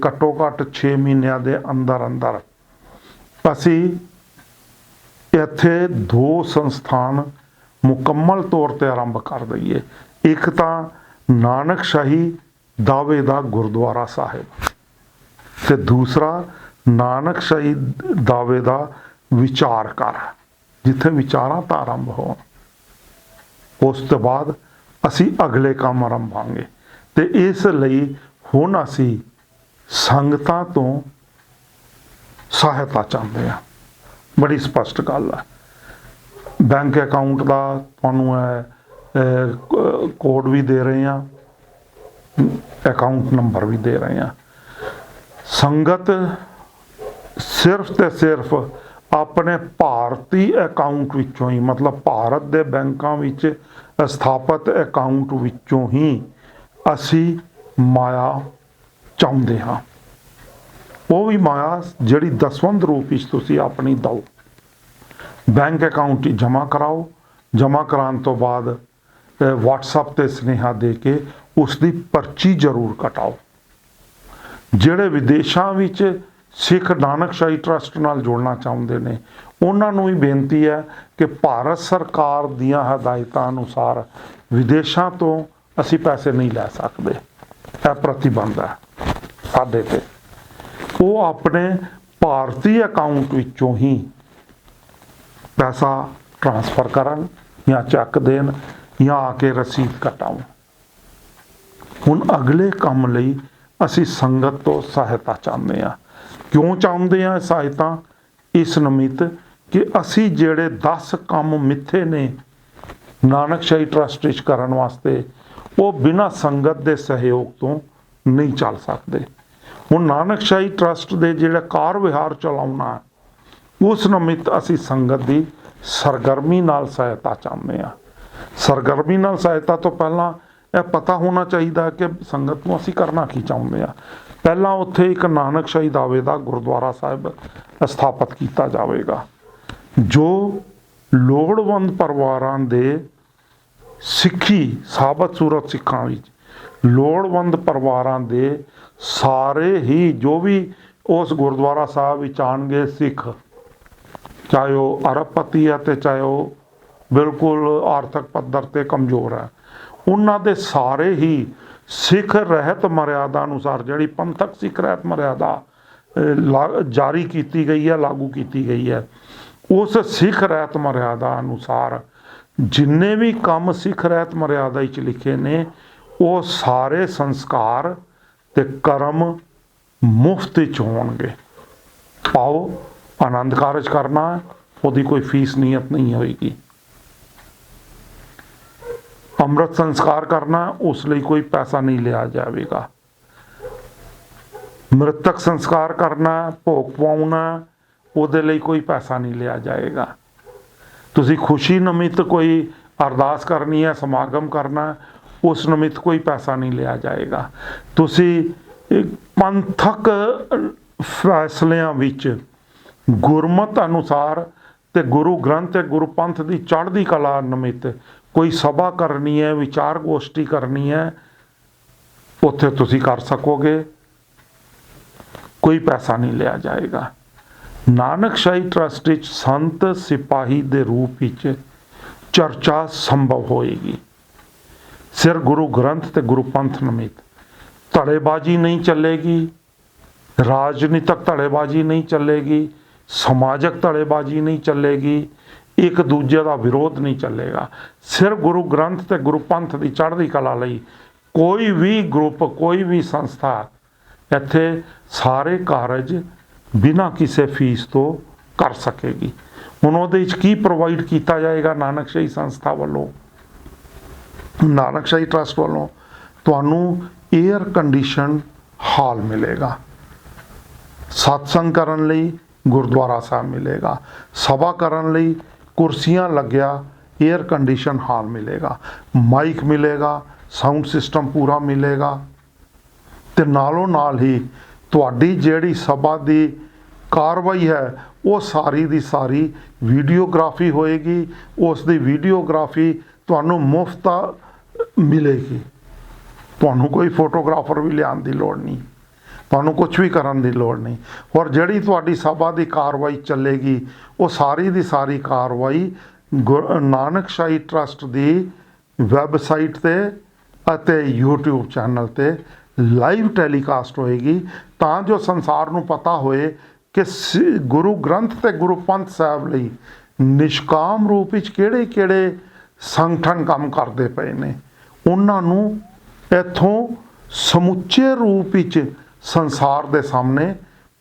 ਘੱਟੋ ਘੱਟ 6 ਮਹੀਨਿਆਂ ਦੇ ਅੰਦਰ ਅੰਦਰ ਅਸੀਂ ਇੱਥੇ 2 ਸੰਸਥਾਨ ਮੁਕੰਮਲ ਤੌਰ ਤੇ ਆਰੰਭ ਕਰ ਦਈਏ। ਇੱਕ ਤਾਂ ਨਾਨਕਸ਼ਾਹੀ ਦਾਵੇ ਦਾ ਗੁਰਦੁਆਰਾ ਸਾਹਿਬ ਤੇ ਦੂਸਰਾ ਨਾਨਕਸ਼ਾਹੀ ਦਾਵੇ ਦਾ ਵਿਚਾਰ ਘਰ, ਜਿੱਥੇ ਵਿਚਾਰਾਂ ਤਾਂ ਆਰੰਭ ਹੋਣ। ਉਸ ਤੋਂ ਬਾਅਦ ਅਸੀਂ ਅਗਲੇ ਕੰਮ ਆਰੰਭਾਂਗੇ। ਤੇ ਇਸ ਲਈ ਹੁਣ ਅਸੀਂ ਸੰਗਤਾਂ ਤੋਂ ਸਹਾਇਤਾ ਚਾਹੁੰਦੇ ਹਾਂ। ਬੜੀ ਸਪਸ਼ਟ ਗੱਲ ਹੈ। ਬੈਂਕ ਅਕਾਊਂਟ ਦਾ ਤੁਹਾਨੂੰ ਕੋਡ ਵੀ ਦੇ ਰਹੇ ਹਾਂ, ਅਕਾਊਂਟ ਨੰਬਰ ਵੀ ਦੇ ਰਹੇ ਹਾਂ। ਸੰਗਤ ਸਿਰਫ ਤੇ ਸਿਰਫ ਆਪਣੇ ਭਾਰਤੀ ਅਕਾਊਂਟ ਵਿੱਚੋਂ ਹੀ, ਮਤਲਬ ਭਾਰਤ ਦੇ ਬੈਂਕਾਂ ਵਿੱਚ ਸਥਾਪਿਤ ਅਕਾਊਂਟ ਵਿੱਚੋਂ ਹੀ ਅਸੀਂ ਮਾਇਆ ਚਾਹੁੰਦੇ ਹਾਂ। ਉਹ ਵੀ ਮਾਇਆ ਜਿਹੜੀ ਦਸਵੰਧ ਰੂਪ ਵਿੱਚ ਤੁਸੀਂ ਆਪਣੀ ਦਿਓ, ਬੈਂਕ ਅਕਾਊਂਟ 'ਚ ਜਮ੍ਹਾਂ ਕਰਾਓ। ਜਮ੍ਹਾਂ ਕਰਾਉਣ ਤੋਂ ਬਾਅਦ WhatsApp 'ਤੇ ਸੁਨੇਹਾ ਦੇ ਕੇ ਉਸ ਦੀ ਪਰਚੀ ਜ਼ਰੂਰ ਕਟਾਓ। ਜਿਹੜੇ ਵਿਦੇਸ਼ਾਂ ਵਿੱਚ ਸਿੱਖ ਨਾਨਕਸ਼ਾਹੀ ਟਰੱਸਟ ਨਾਲ ਜੁੜਨਾ ਚਾਹੁੰਦੇ ਨੇ, ਉਹਨਾਂ ਨੂੰ ਵੀ ਬੇਨਤੀ ਹੈ ਕਿ ਭਾਰਤ ਸਰਕਾਰ ਦੀਆਂ ਹਦਾਇਤਾਂ ਅਨੁਸਾਰ ਵਿਦੇਸ਼ਾਂ ਤੋਂ ਅਸੀਂ ਪੈਸੇ ਨਹੀਂ ਲੈ ਸਕਦੇ, ਇਹ ਪ੍ਰਤੀਬੰਧ ਹੈ ਸਾਡੇ 'ਤੇ। ਉਹ ਆਪਣੇ ਭਾਰਤੀ ਅਕਾਊਂਟ ਵਿੱਚੋਂ ਹੀ ਪੈਸਾ ਟ੍ਰਾਂਸਫਰ ਕਰਨ ਜਾਂ ਚੈੱਕ ਦੇਣ ਜਾਂ ਆ ਕੇ ਰਸੀਦ ਕਟਾਉਣ। ਹੁਣ ਅਗਲੇ ਕੰਮ ਲਈ ਅਸੀਂ ਸੰਗਤ ਤੋਂ ਸਹਾਇਤਾ ਚਾਹੁੰਦੇ ਹਾਂ। ਕਿਉਂ ਚਾਹੁੰਦੇ ਹਾਂ ਸਹਾਇਤਾ? ਇਸ ਨਿਮਿਤ ਕਿ ਅਸੀਂ ਜਿਹੜੇ 10 ਕੰਮ ਮਿੱਥੇ ਨੇ ਨਾਨਕਸ਼ਾਹੀ ਟਰੱਸਟ ਵਿੱਚ ਕਰਨ ਵਾਸਤੇ, ਉਹ ਬਿਨਾਂ ਸੰਗਤ ਦੇ ਸਹਿਯੋਗ ਤੋਂ ਨਹੀਂ ਚੱਲ ਸਕਦੇ। ਹੁਣ ਨਾਨਕਸ਼ਾਹੀ ਟਰੱਸਟ ਦੇ ਜਿਹੜਾ ਕਾਰ ਵਿਹਾਰ ਚਲਾਉਣਾ, ਉਸ ਨਿਮਿਤ ਅਸੀਂ ਸੰਗਤ ਦੀ ਸਰਗਰਮੀ ਨਾਲ ਸਹਾਇਤਾ ਚਾਹੁੰਦੇ ਹਾਂ। ਸਰਗਰਮੀ ਨਾਲ ਸਹਾਇਤਾ ਤੋਂ ਪਹਿਲਾਂ ਇਹ ਪਤਾ ਹੋਣਾ ਚਾਹੀਦਾ ਕਿ ਸੰਗਤ ਨੂੰ ਅਸੀਂ ਕਰਨਾ ਕੀ ਚਾਹੁੰਦੇ ਹਾਂ। ਪਹਿਲਾਂ ਉੱਥੇ ਇੱਕ ਨਾਨਕਸ਼ਾਹੀ ਦਾਵੇ ਦਾ ਗੁਰਦੁਆਰਾ ਸਾਹਿਬ ਸਥਾਪਿਤ ਕੀਤਾ ਜਾਵੇਗਾ, ਜੋ ਲੋੜਵੰਦ ਪਰਿਵਾਰਾਂ ਦੇ ਸਿੱਖੀ ਸਾਬਤ ਸੂਰਤ ਸਿੱਖਾਂ ਵਿੱਚ ਲੋੜਵੰਦ ਪਰਿਵਾਰਾਂ ਦੇ ਸਾਰੇ ਹੀ ਜੋ ਵੀ ਉਸ ਗੁਰਦੁਆਰਾ ਸਾਹਿਬ ਵਿੱਚ ਆਉਣਗੇ ਸਿੱਖ, ਚਾਹੇ ਉਹ ਅਰਬਪਤੀ ਹੈ ਤੇ ਚਾਹੇ ਉਹ ਬਿਲਕੁਲ ਆਰਥਿਕ ਪੱਧਰ 'ਤੇ ਕਮਜ਼ੋਰ ਹੈ, ਉਹਨਾਂ ਦੇ ਸਾਰੇ ਹੀ ਸਿੱਖ ਰਹਿਤ ਮਰਿਆਦਾ ਅਨੁਸਾਰ, ਜਿਹੜੀ ਪੰਥਕ ਸਿੱਖ ਰਹਿਤ ਮਰਿਆਦਾ ਜਾਰੀ ਕੀਤੀ ਗਈ ਹੈ, ਲਾਗੂ ਕੀਤੀ ਗਈ ਹੈ, ਉਸ ਸਿੱਖ ਰਹਿਤ ਮਰਿਆਦਾ ਅਨੁਸਾਰ ਜਿੰਨੇ ਵੀ ਕੰਮ ਸਿੱਖ ਰਹਿਤ ਮਰਿਆਦਾ ਵਿੱਚ ਲਿਖੇ ਨੇ, ਉਹ ਸਾਰੇ ਸੰਸਕਾਰ ਤੇ ਕਰਮ ਮੁਫਤ ਵਿੱਚ ਹੋਣਗੇ। ਪਾਓ, ਆਨੰਦ ਕਾਰਜ ਕਰਨਾ, ਉਹਦੀ ਕੋਈ ਫੀਸ ਨੀਅਤ ਨਹੀਂ ਹੋਏਗੀ। ਅੰਮ੍ਰਿਤ ਸੰਸਕਾਰ ਕਰਨਾ, ਉਸ ਲਈ ਕੋਈ ਪੈਸਾ ਨਹੀਂ ਲਿਆ ਜਾਵੇਗਾ। ਮ੍ਰਿਤਕ ਸੰਸਕਾਰ ਕਰਨਾ, ਭੋਗ ਪਾਉਣਾ, ਉਹਦੇ ਲਈ ਕੋਈ ਪੈਸਾ ਨਹੀਂ ਲਿਆ ਜਾਏਗਾ। ਤੁਸੀਂ ਖੁਸ਼ੀ ਨਿਮਿਤ ਕੋਈ ਅਰਦਾਸ ਕਰਨੀ ਹੈ, ਸਮਾਗਮ ਕਰਨਾ, ਉਸ ਨਿਮਿਤ ਕੋਈ ਪੈਸਾ ਨਹੀਂ ਲਿਆ ਜਾਏਗਾ। ਤੁਸੀਂ ਪੰਥਕ ਫੈਸਲਿਆਂ ਵਿੱਚ ਗੁਰਮਤ ਅਨੁਸਾਰ ਤੇ ਗੁਰੂ ਗ੍ਰੰਥ ਤੇ ਗੁਰੂ ਪੰਥ ਦੀ ਚੜ੍ਹਦੀ ਕਲਾ ਨਿਮਿਤ ਕੋਈ ਸਭਾ ਕਰਨੀ ਹੈ, ਵਿਚਾਰ ਗੋਸ਼ਟੀ ਕਰਨੀ ਹੈ, ਉੱਥੇ ਤੁਸੀਂ ਕਰ ਸਕੋਗੇ, ਕੋਈ ਪੈਸਾ ਨਹੀਂ ਲਿਆ ਜਾਏਗਾ। ਨਾਨਕਸ਼ਾਹੀ ਟਰੱਸਟ ਵਿੱਚ ਸੰਤ ਸਿਪਾਹੀ ਦੇ ਰੂਪ ਵਿੱਚ ਚਰਚਾ ਸੰਭਵ ਹੋਏਗੀ। ਸਿਰ ਗੁਰੂ ਗ੍ਰੰਥ ਤੇ ਗੁਰੂ ਪੰਥ ਨਿਮਿਤ ਧੜੇਬਾਜ਼ੀ ਨਹੀਂ ਚੱਲੇਗੀ, ਰਾਜਨੀਤਿਕ ਧੜੇਬਾਜ਼ੀ ਨਹੀਂ ਚੱਲੇਗੀ, ਸਮਾਜਿਕ ਧੜੇਬਾਜ਼ੀ ਨਹੀਂ ਚੱਲੇਗੀ, ਇੱਕ ਦੂਜੇ ਦਾ ਵਿਰੋਧ ਨਹੀਂ ਚੱਲੇਗਾ। ਸਿਰ ਗੁਰੂ ਗ੍ਰੰਥ ਤੇ ਗੁਰੂ ਪੰਥ ਦੀ ਚੜ੍ਹਦੀ ਕਲਾ ਲਈ ਕੋਈ ਵੀ ਗਰੁੱਪ, ਕੋਈ ਵੀ ਸੰਸਥਾ ਇੱਥੇ ਸਾਰੇ ਕਾਰਜ ਬਿਨਾਂ ਕਿਸੇ ਫੀਸ ਤੋਂ ਕਰ ਸਕੇਗੀ। ਹੁਣ ਉਹਦੇ ਵਿੱਚ ਕੀ ਪ੍ਰੋਵਾਈਡ ਕੀਤਾ ਜਾਏਗਾ ਨਾਨਕਸ਼ਾਹੀ ਸੰਸਥਾ ਵੱਲੋਂ, ਨਾਨਕਸ਼ਾਹੀ ਟਰੱਸਟ ਵੱਲੋਂ? ਤੁਹਾਨੂੰ ਏਅਰ ਕੰਡੀਸ਼ਨ ਹਾਲ ਮਿਲੇਗਾ, ਸਤਸੰਗ ਕਰਨ ਲਈ ਗੁਰਦੁਆਰਾ ਸਾਹਿਬ ਮਿਲੇਗਾ, ਸਭਾ ਕਰਨ ਲਈ ਕੁਰਸੀਆਂ ਲੱਗਿਆ ਏਅਰ ਕੰਡੀਸ਼ਨ ਹਾਲ ਮਿਲੇਗਾ, ਮਾਈਕ ਮਿਲੇਗਾ, ਸਾਊਂਡ ਸਿਸਟਮ ਪੂਰਾ ਮਿਲੇਗਾ, ਤੇ ਨਾਲੋਂ ਨਾਲ ਹੀ ਤੁਹਾਡੀ ਜਿਹੜੀ ਸਭਾ ਦੀ ਕਾਰਵਾਈ ਹੈ ਉਹ ਸਾਰੀ ਦੀ ਸਾਰੀ ਵੀਡੀਓਗ੍ਰਾਫੀ ਹੋਏਗੀ। ਉਸ ਦੀ ਵੀਡੀਓਗ੍ਰਾਫੀ ਤੁਹਾਨੂੰ ਮੁਫਤ ਮਿਲੇਗੀ। ਤੁਹਾਨੂੰ ਕੋਈ ਫੋਟੋਗ੍ਰਾਫਰ ਵੀ ਲਿਆਉਣ ਦੀ ਲੋੜ ਨਹੀਂ, ਤੁਹਾਨੂੰ ਕੁਝ ਵੀ ਕਰਨ ਦੀ ਲੋੜ ਨਹੀਂ। ਔਰ ਜਿਹੜੀ ਤੁਹਾਡੀ ਸਭਾ ਦੀ ਕਾਰਵਾਈ ਚੱਲੇਗੀ, ਉਹ ਸਾਰੀ ਦੀ ਸਾਰੀ ਕਾਰਵਾਈ ਨਾਨਕਸ਼ਾਹੀ ਟਰੱਸਟ ਦੀ ਵੈਬਸਾਈਟ 'ਤੇ ਅਤੇ YouTube ਚੈਨਲ 'ਤੇ ਲਾਈਵ ਟੈਲੀਕਾਸਟ ਹੋਏਗੀ, ਤਾਂ ਜੋ ਸੰਸਾਰ ਨੂੰ ਪਤਾ ਹੋਏ ਕਿ ਗੁਰੂ ਗ੍ਰੰਥ ਤੇ ਗੁਰੂ ਪੰਥ ਸਾਹਿਬ ਲਈ ਨਿਸ਼ਕਾਮ ਰੂਪ ਵਿੱਚ ਕਿਹੜੇ ਕਿਹੜੇ ਸੰਗਠਨ ਕੰਮ ਕਰਦੇ ਪਏ ਨੇ। ਉਹਨਾਂ ਨੂੰ ਇੱਥੋਂ ਸਮੁੱਚੇ ਰੂਪ ਵਿੱਚ ਸੰਸਾਰ ਦੇ ਸਾਹਮਣੇ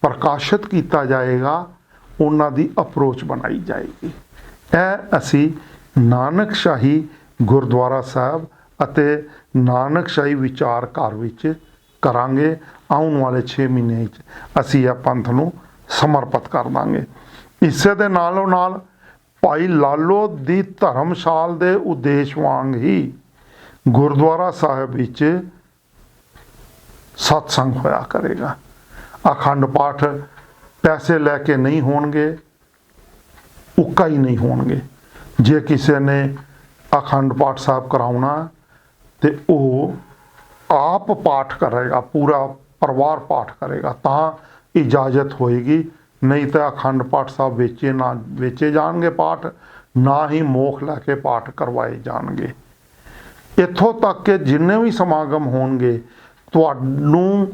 ਪ੍ਰਕਾਸ਼ਿਤ ਕੀਤਾ ਜਾਏਗਾ, ਉਹਨਾਂ ਦੀ ਅਪਰੋਚ ਬਣਾਈ ਜਾਏਗੀ। ਇਹ ਅਸੀਂ ਨਾਨਕਸ਼ਾਹੀ ਗੁਰਦੁਆਰਾ ਸਾਹਿਬ ਅਤੇ ਨਾਨਕਸ਼ਾਹੀ ਵਿਚਾਰ ਘਰ ਵਿੱਚ ਕਰਾਂਗੇ। ਆਉਣ ਵਾਲੇ 6 ਮਹੀਨੇ ਵਿੱਚ ਅਸੀਂ ਇਹ ਪੰਥ ਨੂੰ ਸਮਰਪਿਤ ਕਰ ਦਾਂਗੇ। ਇਸੇ ਦੇ ਨਾਲੋਂ ਨਾਲ ਭਾਈ ਲਾਲੋ ਦੀ ਧਰਮਸ਼ਾਲ ਦੇ ਉਦੇਸ਼ ਵਾਂਗ ਹੀ ਗੁਰਦੁਆਰਾ ਸਾਹਿਬ ਵਿੱਚ ਸਤਸੰਗ ਹੋਇਆ ਕਰੇਗਾ। ਅਖੰਡ ਪਾਠ ਪੈਸੇ ਲੈ ਕੇ ਨਹੀਂ ਹੋਣਗੇ, ਉੱਕਾ ਹੀ ਨਹੀਂ ਹੋਣਗੇ। ਜੇ ਕਿਸੇ ਨੇ ਅਖੰਡ ਪਾਠ ਸਾਹਿਬ ਕਰਾਉਣਾ ਤੇ ਉਹ ਆਪ ਪਾਠ ਕਰੇਗਾ, ਪੂਰਾ ਪਰਿਵਾਰ ਪਾਠ ਕਰੇਗਾ ਤਾਂ ਇਜਾਜ਼ਤ ਹੋਏਗੀ, ਨਹੀਂ ਤਾਂ ਅਖੰਡ ਪਾਠ ਸਾਹਿਬ ਵੇਚੇ ਜਾਣਗੇ ਪਾਠ, ਨਾ ਹੀ ਮੋਖ ਲੈ ਕੇ ਪਾਠ ਕਰਵਾਏ ਜਾਣਗੇ। ਇੱਥੋਂ ਤੱਕ ਕਿ ਜਿੰਨੇ ਵੀ ਸਮਾਗਮ ਹੋਣਗੇ ਤੁਹਾਨੂੰ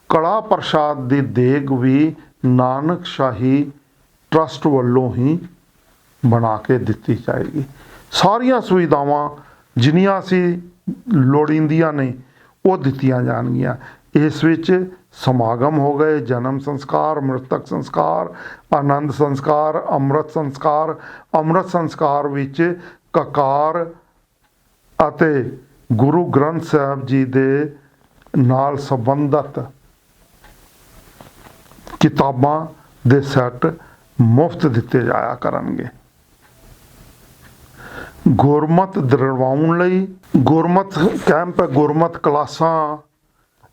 ਕੜਾ ਪ੍ਰਸ਼ਾਦ ਦੀ ਦੇਗ ਵੀ ਨਾਨਕਸ਼ਾਹੀ ਟਰਸਟ ਵੱਲੋਂ ਹੀ ਬਣਾ ਕੇ ਦਿੱਤੀ ਜਾਏਗੀ। ਸਾਰੀਆਂ ਸੁਵਿਧਾਵਾਂ ਜਿੰਨੀਆਂ ਅਸੀਂ ਲੋੜੀਂਦੀਆਂ ਨੇ ਉਹ ਦਿੱਤੀਆਂ ਜਾਣਗੀਆਂ। ਇਸ ਵਿੱਚ ਸਮਾਗਮ ਹੋ ਗਏ, ਜਨਮ ਸੰਸਕਾਰ, ਮ੍ਰਿਤਕ ਸੰਸਕਾਰ, ਆਨੰਦ ਸੰਸਕਾਰ, ਅੰਮ੍ਰਿਤ ਸੰਸਕਾਰ। ਅੰਮ੍ਰਿਤ ਸੰਸਕਾਰ ਵਿੱਚ ਕਕਾਰ ਅਤੇ ਗੁਰੂ ਗ੍ਰੰਥ ਸਾਹਿਬ ਜੀ ਦੇ ਨਾਲ ਸੰਬੰਧਿਤ ਕਿਤਾਬਾਂ ਦੇ ਸੈੱਟ ਮੁਫਤ ਦਿੱਤੇ ਜਾਇਆ ਕਰਨਗੇ। ਗੁਰਮਤ ਦ੍ਰਿੜਵਾਉਣ ਲਈ ਗੁਰਮਤ ਕੈਂਪ, ਗੁਰਮਤ ਕਲਾਸਾਂ,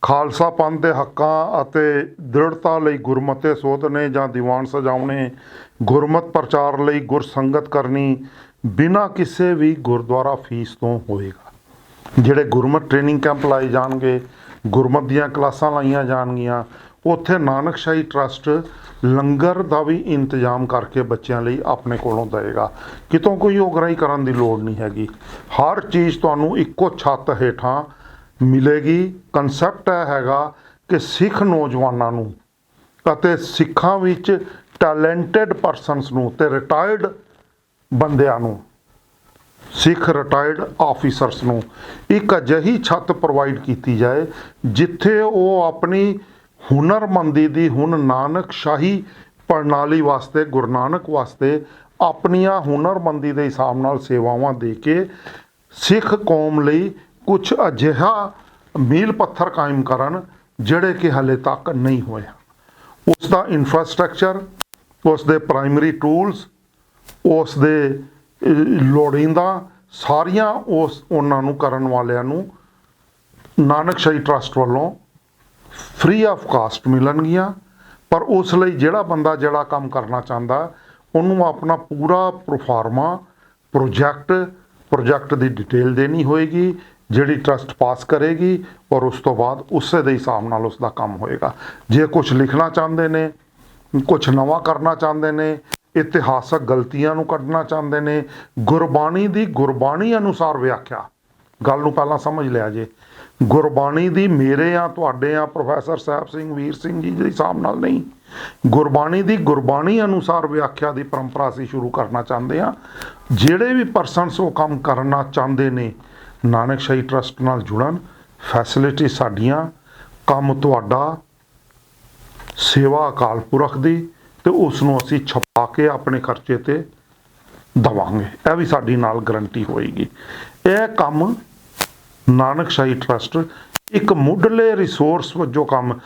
ਖਾਲਸਾ ਪੰਥ ਦੇ ਹੱਕਾਂ ਅਤੇ ਦ੍ਰਿੜਤਾ ਲਈ ਗੁਰਮਤੇ ਸੋਧਨੇ ਜਾਂ ਦੀਵਾਨ ਸਜਾਉਣੇ, ਗੁਰਮਤ ਪ੍ਰਚਾਰ ਲਈ ਗੁਰਸੰਗਤ ਕਰਨੀ ਬਿਨਾਂ ਕਿਸੇ ਵੀ ਗੁਰਦੁਆਰਾ ਫੀਸ ਤੋਂ ਹੋਏਗਾ। ਜਿਹੜੇ ਗੁਰਮਤ ਟ੍ਰੇਨਿੰਗ ਕੈਂਪ ਲਾਏ ਜਾਣਗੇ, ਗੁਰਮਤ ਦੀਆਂ ਕਲਾਸਾਂ ਲਾਈਆਂ ਜਾਣਗੀਆਂ, ਉੱਥੇ ਨਾਨਕਸ਼ਾਹੀ ਟਰਸਟ ਲੰਗਰ ਦਾ ਵੀ ਇੰਤਜ਼ਾਮ ਕਰਕੇ ਬੱਚਿਆਂ ਲਈ ਆਪਣੇ ਕੋਲੋਂ ਦੇਵੇਗਾ। ਕਿਤੋਂ ਕੋਈ ਉਗਰਾਹੀ ਕਰਨ ਦੀ ਲੋੜ ਨਹੀਂ ਹੈਗੀ। ਹਰ ਚੀਜ਼ ਤੁਹਾਨੂੰ ਇੱਕੋ ਛੱਤ ਹੇਠਾਂ ਮਿਲੇਗੀ। ਕਨਸੈਪਟ ਇਹ ਹੈਗਾ ਕਿ ਸਿੱਖ ਨੌਜਵਾਨਾਂ ਨੂੰ ਅਤੇ ਸਿੱਖਾਂ ਵਿੱਚ ਟੈਲੈਂਟਡ ਪਰਸਨਸ ਨੂੰ ਤੇ ਰਿਟਾਇਰਡ ਬੰਦਿਆਂ ਨੂੰ, ਸਿੱਖ ਰਿਟਾਇਰਡ ਆਫੀਸਰਸ ਨੂੰ ਇੱਕ ਅਜਿਹੀ ਛੱਤ ਪ੍ਰੋਵਾਈਡ ਕੀਤੀ ਜਾਏ ਜਿੱਥੇ ਉਹ ਆਪਣੀ ਹੁਨਰਮੰਦੀ ਦੀ, ਹੁਣ ਨਾਨਕਸ਼ਾਹੀ ਪ੍ਰਣਾਲੀ ਵਾਸਤੇ, ਗੁਰੂ ਨਾਨਕ ਵਾਸਤੇ ਆਪਣੀਆਂ ਹੁਨਰਮੰਦੀ ਦੇ ਹਿਸਾਬ ਨਾਲ ਸੇਵਾਵਾਂ ਦੇ ਕੇ ਸਿੱਖ ਕੌਮ ਲਈ ਕੁਝ ਅਜਿਹਾ ਮੀਲ ਪੱਥਰ ਕਾਇਮ ਕਰਨ ਜਿਹੜੇ ਕਿ ਹਲੇ ਤੱਕ ਨਹੀਂ ਹੋਇਆ। ਉਸ ਦਾ ਇਨਫਰਾਸਟ੍ਰਕਚਰ, ਉਸ ਦੇ ਪ੍ਰਾਇਮਰੀ ਟੂਲਸ, ਉਸ ਦੇ ਲੋੜੀਂਦਾ ਸਾਰੀਆਂ ਉਹਨਾਂ ਨੂੰ ਕਰਨ ਵਾਲਿਆਂ ਨੂੰ ਨਾਨਕਸ਼ਾਹੀ ਟਰਸਟ ਵੱਲੋਂ ਫ੍ਰੀ ਆਫ ਕਾਸਟ ਮਿਲਣਗੀਆਂ। ਪਰ ਉਸ ਲਈ ਜਿਹੜਾ ਬੰਦਾ ਜਿਹੜਾ ਕੰਮ ਕਰਨਾ ਚਾਹੁੰਦਾ ਉਹਨੂੰ ਆਪਣਾ ਪੂਰਾ ਪ੍ਰੋਫਾਰਮਾ ਪ੍ਰੋਜੈਕਟ ਦੀ ਡਿਟੇਲ ਦੇਣੀ ਹੋਏਗੀ ਜਿਹੜੀ ਟਰਸਟ ਪਾਸ ਕਰੇਗੀ, ਔਰ ਉਸ ਤੋਂ ਬਾਅਦ ਉਸੇ ਦੇ ਹਿਸਾਬ ਨਾਲ ਉਸ ਦਾ ਕੰਮ ਹੋਏਗਾ। ਜੇ ਕੁਝ ਲਿਖਣਾ ਚਾਹੁੰਦੇ ਨੇ, ਕੁਝ ਨਵਾਂ ਕਰਨਾ ਚਾਹੁੰਦੇ ਨੇ, ਇਤਿਹਾਸਕ ਗਲਤੀਆਂ ਨੂੰ ਕੱਢਣਾ ਚਾਹੁੰਦੇ ਨੇ, ਗੁਰਬਾਣੀ ਅਨੁਸਾਰ ਵਿਆਖਿਆ, ਗੱਲ ਨੂੰ ਪਹਿਲਾਂ ਸਮਝ ਲਿਆ ਜੇ, ਗੁਰਬਾਣੀ ਦੀ ਮੇਰੇ ਆ ਤੁਹਾਡੇ ਆ ਪ੍ਰੋਫੈਸਰ ਸਾਹਿਬ ਸਿੰਘ, ਵੀਰ ਸਿੰਘ ਜੀ ਦੇ ਹਿਸਾਬ ਨਾਲ ਨਹੀਂ, ਗੁਰਬਾਣੀ ਅਨੁਸਾਰ ਵਿਆਖਿਆ ਦੀ ਪਰੰਪਰਾ ਅਸੀਂ ਸ਼ੁਰੂ ਕਰਨਾ ਚਾਹੁੰਦੇ ਹਾਂ। ਜਿਹੜੇ ਵੀ ਪਰਸਨਸ ਉਹ ਕੰਮ ਕਰਨਾ ਚਾਹੁੰਦੇ ਨੇ ਨਾਨਕਸ਼ਾਹੀ ਟਰਸਟ ਨਾਲ ਜੁੜਨ। ਫੈਸਿਲਿਟੀ ਸਾਡੀਆਂ, ਕੰਮ ਤੁਹਾਡਾ, ਸੇਵਾ ਅਕਾਲ ਪੁਰਖ ਦੀ, ਤੇ ਉਸ ਨੂੰ ਅਸੀਂ ਛਪਾ ਕੇ ਆਪਣੇ ਖਰਚੇ ਤੇ ਦਵਾਂਗੇ। ਇਹ ਵੀ ਸਾਡੀ ਨਾਲ ਗਰੰਟੀ ਹੋਏਗੀ। ਇਹ ਕੰਮ ਨਾਨਕਸ਼ਾਹੀ ਟਰਸਟ ਇੱਕ ਮੁੱਢਲੇ ਰਿਸੋਰਸ ਵਜੋਂ ਕੰਮ,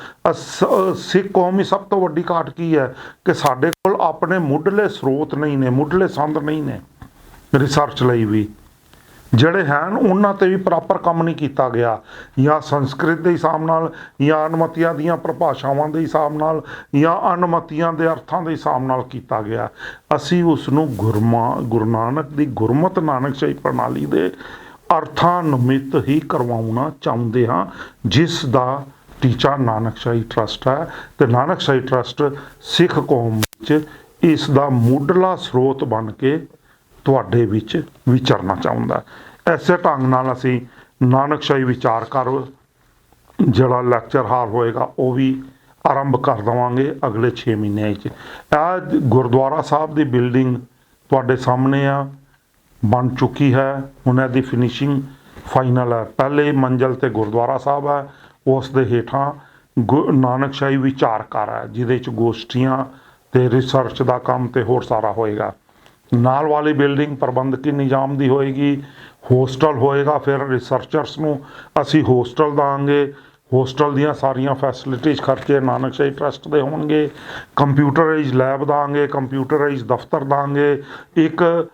ਸਿੱਖ ਕੌਮ ਦੀ ਸਭ ਤੋਂ ਵੱਡੀ ਘਾਟ ਕੀ ਹੈ ਕਿ ਸਾਡੇ ਕੋਲ ਆਪਣੇ ਮੁੱਢਲੇ ਸਰੋਤ ਨਹੀਂ ਨੇ, ਮੁੱਢਲੇ ਸੰਦ ਨਹੀਂ ਨੇ ਰਿਸਰਚ ਲਈ ਵੀ। ਜਿਹੜੇ ਹਨ ਉਹਨਾਂ ਤੇ ਵੀ ਪ੍ਰੋਪਰ ਕੰਮ ਨਹੀਂ ਕੀਤਾ ਗਿਆ, ਜਾਂ ਸੰਸਕ੍ਰਿਤ ਦੇ ਹਿਸਾਬ ਨਾਲ, ਜਾਂ ਅਨਮਤੀਆਂ ਦੀਆਂ ਪ੍ਰਭਾਸ਼ਾਵਾਂ ਦੇ ਹਿਸਾਬ ਨਾਲ, ਜਾਂ ਅਨਮਤੀਆਂ ਦੇ ਅਰਥਾਂ ਦੇ ਹਿਸਾਬ ਨਾਲ ਕੀਤਾ ਗਿਆ। ਅਸੀਂ ਉਸ ਨੂੰ ਗੁਰੂ ਨਾਨਕ ਦੀ ਗੁਰਮਤ ਨਾਨਕਸ਼ਾਹੀ ਪ੍ਰਣਾਲੀ ਦੇ ਅਰਥਾਂ ਨਿਮਿਤ ਹੀ ਕਰਵਾਉਣਾ ਚਾਹੁੰਦੇ ਹਾਂ, ਜਿਸ ਦਾ ਟੀਚਾ ਨਾਨਕਸ਼ਾਹੀ ਟਰਸਟ ਹੈ। ਤੇ ਨਾਨਕਸ਼ਾਹੀ ਟਰਸਟ ਸਿੱਖ ਕੌਮ ਵਿੱਚ ਇਸ ਦਾ ਮੁੱਢਲਾ ਸਰੋਤ ਬਣ ਕੇ ਤੁਹਾਡੇ ਵਿੱਚ ਵਿਚਰਨਾ ਚਾਹੁੰਦਾ। ਐਸੇ ਢੰਗ ਨਾਲ ਅਸੀਂ ਨਾਨਕਸ਼ਾਹੀ ਵਿਚਾਰ ਕਰ ਜਿਹੜਾ ਲੈਕਚਰ ਹਾਲ ਹੋਏਗਾ ਉਹ ਵੀ ਆਰੰਭ ਕਰ ਦੇਵਾਂਗੇ ਅਗਲੇ 6 ਮਹੀਨਿਆਂ ਵਿੱਚ। ਇਹ ਗੁਰਦੁਆਰਾ ਸਾਹਿਬ ਦੀ ਬਿਲਡਿੰਗ ਤੁਹਾਡੇ ਸਾਹਮਣੇ ਆ, ਬਣ ਚੁੱਕੀ ਹੈ, ਹੁਣ ਇਹਦੀ ਫਿਨਿਸ਼ਿੰਗ ਫਾਈਨਲ ਹੈ। ਪਹਿਲੇ ਮੰਜ਼ਲ ਤੇ ਗੁਰਦੁਆਰਾ ਸਾਹਿਬ ਹੈ, ਉਸ ਦੇ ਹੇਠਾਂ ਨਾਨਕਸ਼ਾਹੀ ਵਿਚਾਰ ਘਰ ਹੈ ਜਿਹਦੇ 'ਚ ਗੋਸ਼ਟੀਆਂ ਤੇ ਰਿਸਰਚ ਦਾ ਕੰਮ ਤੇ ਹੋਰ ਸਾਰਾ ਹੋਏਗਾ। ਨਾਲ ਵਾਲੀ ਬਿਲਡਿੰਗ ਪ੍ਰਬੰਧਕੀ ਨਿਜ਼ਾਮ ਦੀ ਹੋਏਗੀ, ਹੋਸਟਲ ਹੋਏਗਾ, ਫਿਰ ਰਿਸਰਚਰਸ ਨੂੰ ਅਸੀਂ ਹੋਸਟਲ ਦਾਂਗੇ, ਹੋਸਟਲ ਦੀਆਂ ਸਾਰੀਆਂ ਫੈਸਿਲਿਟੀਜ਼ ਖਰਚੇ ਨਾਨਕਸ਼ਾਹੀ ਟਰਸਟ ਦੇ ਹੋਣਗੇ, ਕੰਪਿਊਟਰਾਈਜ਼ ਲੈਬ ਦਾਂਗੇ, ਕੰਪਿਊਟਰਾਈਜ਼ ਦਫ਼ਤਰ ਦਾਂਗੇ, ਇੱਕ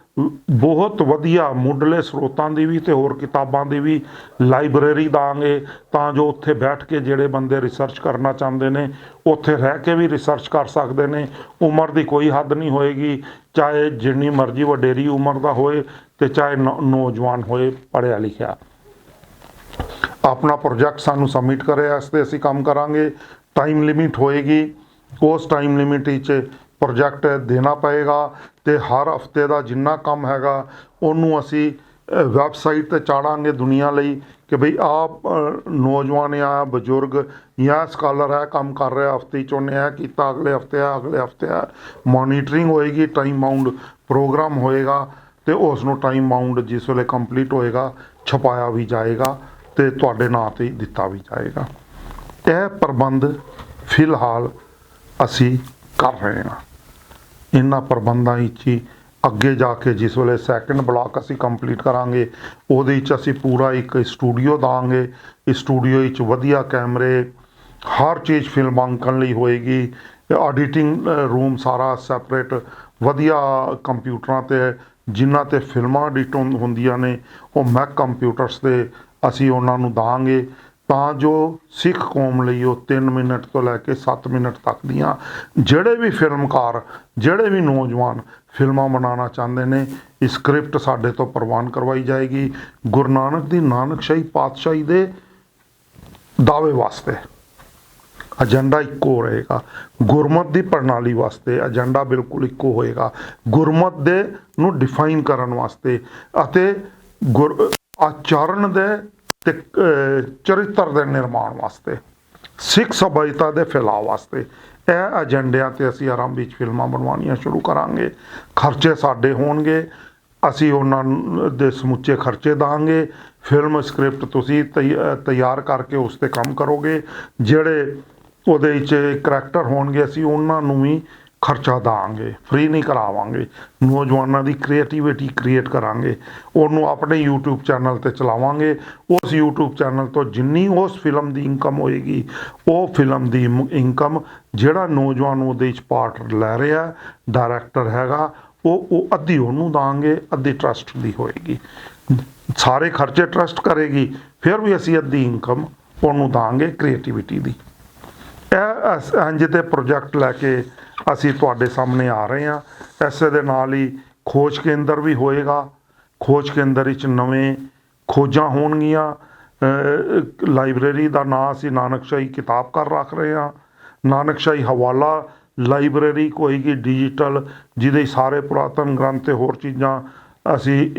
ਬਹੁਤ ਵਧੀਆ ਮੁੱਢਲੇ ਸਰੋਤਾਂ ਦੀ ਵੀ ਤੇ ਹੋਰ ਕਿਤਾਬਾਂ ਦੀ ਵੀ ਲਾਇਬ੍ਰੇਰੀ ਦਾਂਗੇ, ਤਾਂ ਜੋ ਉੱਥੇ ਬੈਠ ਕੇ ਜਿਹੜੇ ਬੰਦੇ ਰਿਸਰਚ ਕਰਨਾ ਚਾਹੁੰਦੇ ਨੇ ਉੱਥੇ ਰਹਿ ਕੇ ਵੀ ਰਿਸਰਚ ਕਰ ਸਕਦੇ ਨੇ। ਉਮਰ ਦੀ ਕੋਈ ਹੱਦ ਨਹੀਂ ਹੋਏਗੀ, ਚਾਹੇ ਜਿੰਨੀ ਮਰਜ਼ੀ ਵਡੇਰੀ ਉਮਰ ਦਾ ਹੋਏ ਤੇ ਚਾਹੇ ਨੌਜਵਾਨ ਹੋਏ ਪੜ੍ਹਿਆ ਲਿਖਿਆ। ਆਪਣਾ ਪ੍ਰੋਜੈਕਟ ਸਾਨੂੰ ਸਬਮਿਟ ਕਰੇ, ਇਸ 'ਤੇ ਅਸੀਂ ਕੰਮ ਕਰਾਂਗੇ। ਟਾਈਮ ਲਿਮਿਟ ਹੋਏਗੀ, ਉਸ ਟਾਈਮ ਲਿਮਿਟ ਵਿੱਚ ਪ੍ਰੋਜੈਕਟ ਦੇਣਾ ਪਏਗਾ ਤੇ ਹਰ ਹਫਤੇ ਦਾ ਜਿੰਨਾ ਕੰਮ ਹੈਗਾ ਉਹਨੂੰ ਅਸੀਂ ਵੈਬਸਾਈਟ 'ਤੇ ਚਾੜਾਂਗੇ ਦੁਨੀਆ ਲਈ ਕਿ ਬਈ ਆਹ ਨੌਜਵਾਨ ਜਾਂ ਬਜ਼ੁਰਗ ਜਾਂ ਸਕਾਲਰ ਹੈ ਕੰਮ ਕਰ ਰਿਹਾ, ਹਫਤੇ 'ਚ ਉਹਨੇ ਇਹ ਕੀਤਾ, ਅਗਲੇ ਹਫਤੇ ਆ, ਅਗਲੇ ਹਫਤੇ ਆ। ਮੋਨੀਟਰਿੰਗ ਹੋਏਗੀ, ਟਾਈਮ ਬਾਉਂਡ ਪ੍ਰੋਗਰਾਮ ਹੋਏਗਾ ਤੇ ਉਸ ਨੂੰ ਟਾਈਮ ਬਾਉਂਡ ਜਿਸ ਵੇਲੇ ਕੰਪਲੀਟ ਹੋਏਗਾ ਛਪਾਇਆ ਵੀ ਜਾਏਗਾ ਤੇ ਤੁਹਾਡੇ ਨਾਂ 'ਤੇ ਦਿੱਤਾ ਵੀ ਜਾਏਗਾ। ਇਹ ਪ੍ਰਬੰਧ ਫਿਲਹਾਲ ਅਸੀਂ ਕਰ ਰਹੇ ਹਾਂ। ਇਹਨਾਂ ਪ੍ਰਬੰਧਾਂ ਵਿੱਚ ਹੀ ਅੱਗੇ ਜਾ ਕੇ ਜਿਸ ਵੇਲੇ ਸੈਕਿੰਡ ਬਲਾਕ ਅਸੀਂ ਕੰਪਲੀਟ ਕਰਾਂਗੇ ਉਹਦੇ ਵਿੱਚ ਅਸੀਂ ਪੂਰਾ ਇੱਕ ਸਟੂਡੀਓ ਦਾਂਗੇ। ਇਸ ਸਟੂਡੀਓ ਵਿੱਚ ਵਧੀਆ ਕੈਮਰੇ, ਹਰ ਚੀਜ਼ ਫਿਲਮਾਂਕਣ ਲਈ ਹੋਏਗੀ, ਐਡੀਟਿੰਗ ਰੂਮ ਸਾਰਾ ਸੈਪਰੇਟ, ਵਧੀਆ ਕੰਪਿਊਟਰਾਂ 'ਤੇ ਜਿਨ੍ਹਾਂ 'ਤੇ ਫਿਲਮਾਂ ਐਡਿਟ ਹੁੰਦੀਆਂ ਨੇ ਉਹ ਮੈਕ ਕੰਪਿਊਟਰਸ 'ਤੇ ਅਸੀਂ ਉਹਨਾਂ ਨੂੰ ਦਾਂਗੇ, ਤਾਂ ਜੋ ਸਿੱਖ ਕੌਮ ਲਈ ਉਹ 3 ਮਿੰਟ ਤੋਂ ਲੈ ਕੇ 7 ਮਿੰਟ ਤੱਕ ਦੀਆਂ ਜਿਹੜੇ ਵੀ ਫਿਲਮਕਾਰ, ਜਿਹੜੇ ਵੀ ਨੌਜਵਾਨ ਫਿਲਮਾਂ ਬਣਾਉਣਾ ਚਾਹੁੰਦੇ ਨੇ, ਇਹ ਸਕ੍ਰਿਪਟ ਸਾਡੇ ਤੋਂ ਪ੍ਰਵਾਨ ਕਰਵਾਈ ਜਾਏਗੀ। ਗੁਰੂ ਨਾਨਕ ਦੀ ਨਾਨਕਸ਼ਾਹੀ ਪਾਤਸ਼ਾਹੀ ਦੇ ਦਾਅਵੇ ਵਾਸਤੇ ਏਜੰਡਾ ਇੱਕੋ ਰਹੇਗਾ, ਗੁਰਮਤ ਦੀ ਪ੍ਰਣਾਲੀ ਵਾਸਤੇ ਏਜੰਡਾ ਬਿਲਕੁਲ ਇੱਕੋ ਹੋਏਗਾ, ਗੁਰਮਤ ਦੇ ਨੂੰ ਡਿਫਾਈਨ ਕਰਨ ਵਾਸਤੇ ਅਤੇ ਆਚਰਣ ਦੇ ਤੇ ਚਰਿੱਤਰ ਦੇ ਨਿਰਮਾਣ ਵਾਸਤੇ, ਸਿੱਖ ਸਭਿਅਤਾ ਦੇ ਫੈਲਾਅ ਵਾਸਤੇ। ਇਹ ਏਜੰਡਿਆਂ 'ਤੇ ਅਸੀਂ ਆਰੰਭ ਵਿੱਚ ਫਿਲਮਾਂ ਬਣਵਾਉਣੀਆਂ ਸ਼ੁਰੂ ਕਰਾਂਗੇ। ਖਰਚੇ ਸਾਡੇ ਹੋਣਗੇ, ਅਸੀਂ ਉਹਨਾਂ ਦੇ ਸਮੁੱਚੇ ਖਰਚੇ ਦਾਂਗੇ। ਫਿਲਮ ਸਕ੍ਰਿਪਟ ਤੁਸੀਂ ਤਿਆਰ ਕਰਕੇ ਉਸ 'ਤੇ ਕੰਮ ਕਰੋਗੇ, ਜਿਹੜੇ ਉਹਦੇ ਵਿੱਚ ਕਰੈਕਟਰ ਹੋਣਗੇ ਅਸੀਂ ਉਹਨਾਂ ਨੂੰ ਵੀ ਖਰਚਾ ਦਾਂਗੇ, ਫ੍ਰੀ ਨਹੀਂ ਕਰਾਵਾਂਗੇ। ਨੌਜਵਾਨਾਂ ਦੀ ਕ੍ਰੀਏਟੀਵਿਟੀ ਕ੍ਰੀਏਟ ਕਰਾਂਗੇ, ਉਹਨੂੰ ਆਪਣੇ YouTube ਚੈਨਲ 'ਤੇ ਚਲਾਵਾਂਗੇ। ਉਸ YouTube ਚੈਨਲ ਤੋਂ ਜਿੰਨੀ ਉਸ ਫਿਲਮ ਦੀ ਇਨਕਮ ਹੋਏਗੀ, ਉਹ ਫਿਲਮ ਦੀ ਇਨਕਮ ਜਿਹੜਾ ਨੌਜਵਾਨ ਉਹਦੇ ਵਿੱਚ ਪਾਰਟ ਲੈ ਰਿਹਾ, ਡਾਇਰੈਕਟਰ ਹੈਗਾ, ਉਹ ਅੱਧੀ ਉਹਨੂੰ ਦਾਂਗੇ, ਅੱਧੀ ਟਰਸਟ ਦੀ ਹੋਏਗੀ। ਸਾਰੇ ਖਰਚੇ ਟਰਸਟ ਕਰੇਗੀ, ਫਿਰ ਵੀ ਅਸੀਂ ਅੱਧੀ ਇਨਕਮ ਉਹਨੂੰ ਦਾਂਗੇ ਕ੍ਰੀਏਟੀਵਿਟੀ ਦੀ। ਇਹ ਇੰਝ ਦੇ ਪ੍ਰੋਜੈਕਟ ਲੈ ਕੇ ਅਸੀਂ ਤੁਹਾਡੇ ਸਾਹਮਣੇ ਆ ਰਹੇ ਹਾਂ। ਇਸੇ ਦੇ ਨਾਲ ਹੀ ਖੋਜ ਕੇਂਦਰ ਵੀ ਹੋਏਗਾ। ਖੋਜ ਕੇਂਦਰ ਵਿੱਚ ਨਵੇਂ ਖੋਜਾਂ ਹੋਣਗੀਆਂ। ਲਾਇਬ੍ਰੇਰੀ ਦਾ ਨਾਂ ਅਸੀਂ ਨਾਨਕਸ਼ਾਹੀ ਕਿਤਾਬ ਘਰ ਰੱਖ ਰਹੇ ਹਾਂ। ਨਾਨਕਸ਼ਾਹੀ ਹਵਾਲਾ ਲਾਇਬ੍ਰੇਰੀ ਹੋਏਗੀ ਡਿਜੀਟਲ, ਜਿਹਦੇ ਸਾਰੇ ਪੁਰਾਤਨ ਗ੍ਰੰਥ ਤੇ ਹੋਰ ਚੀਜ਼ਾਂ ਅਸੀਂ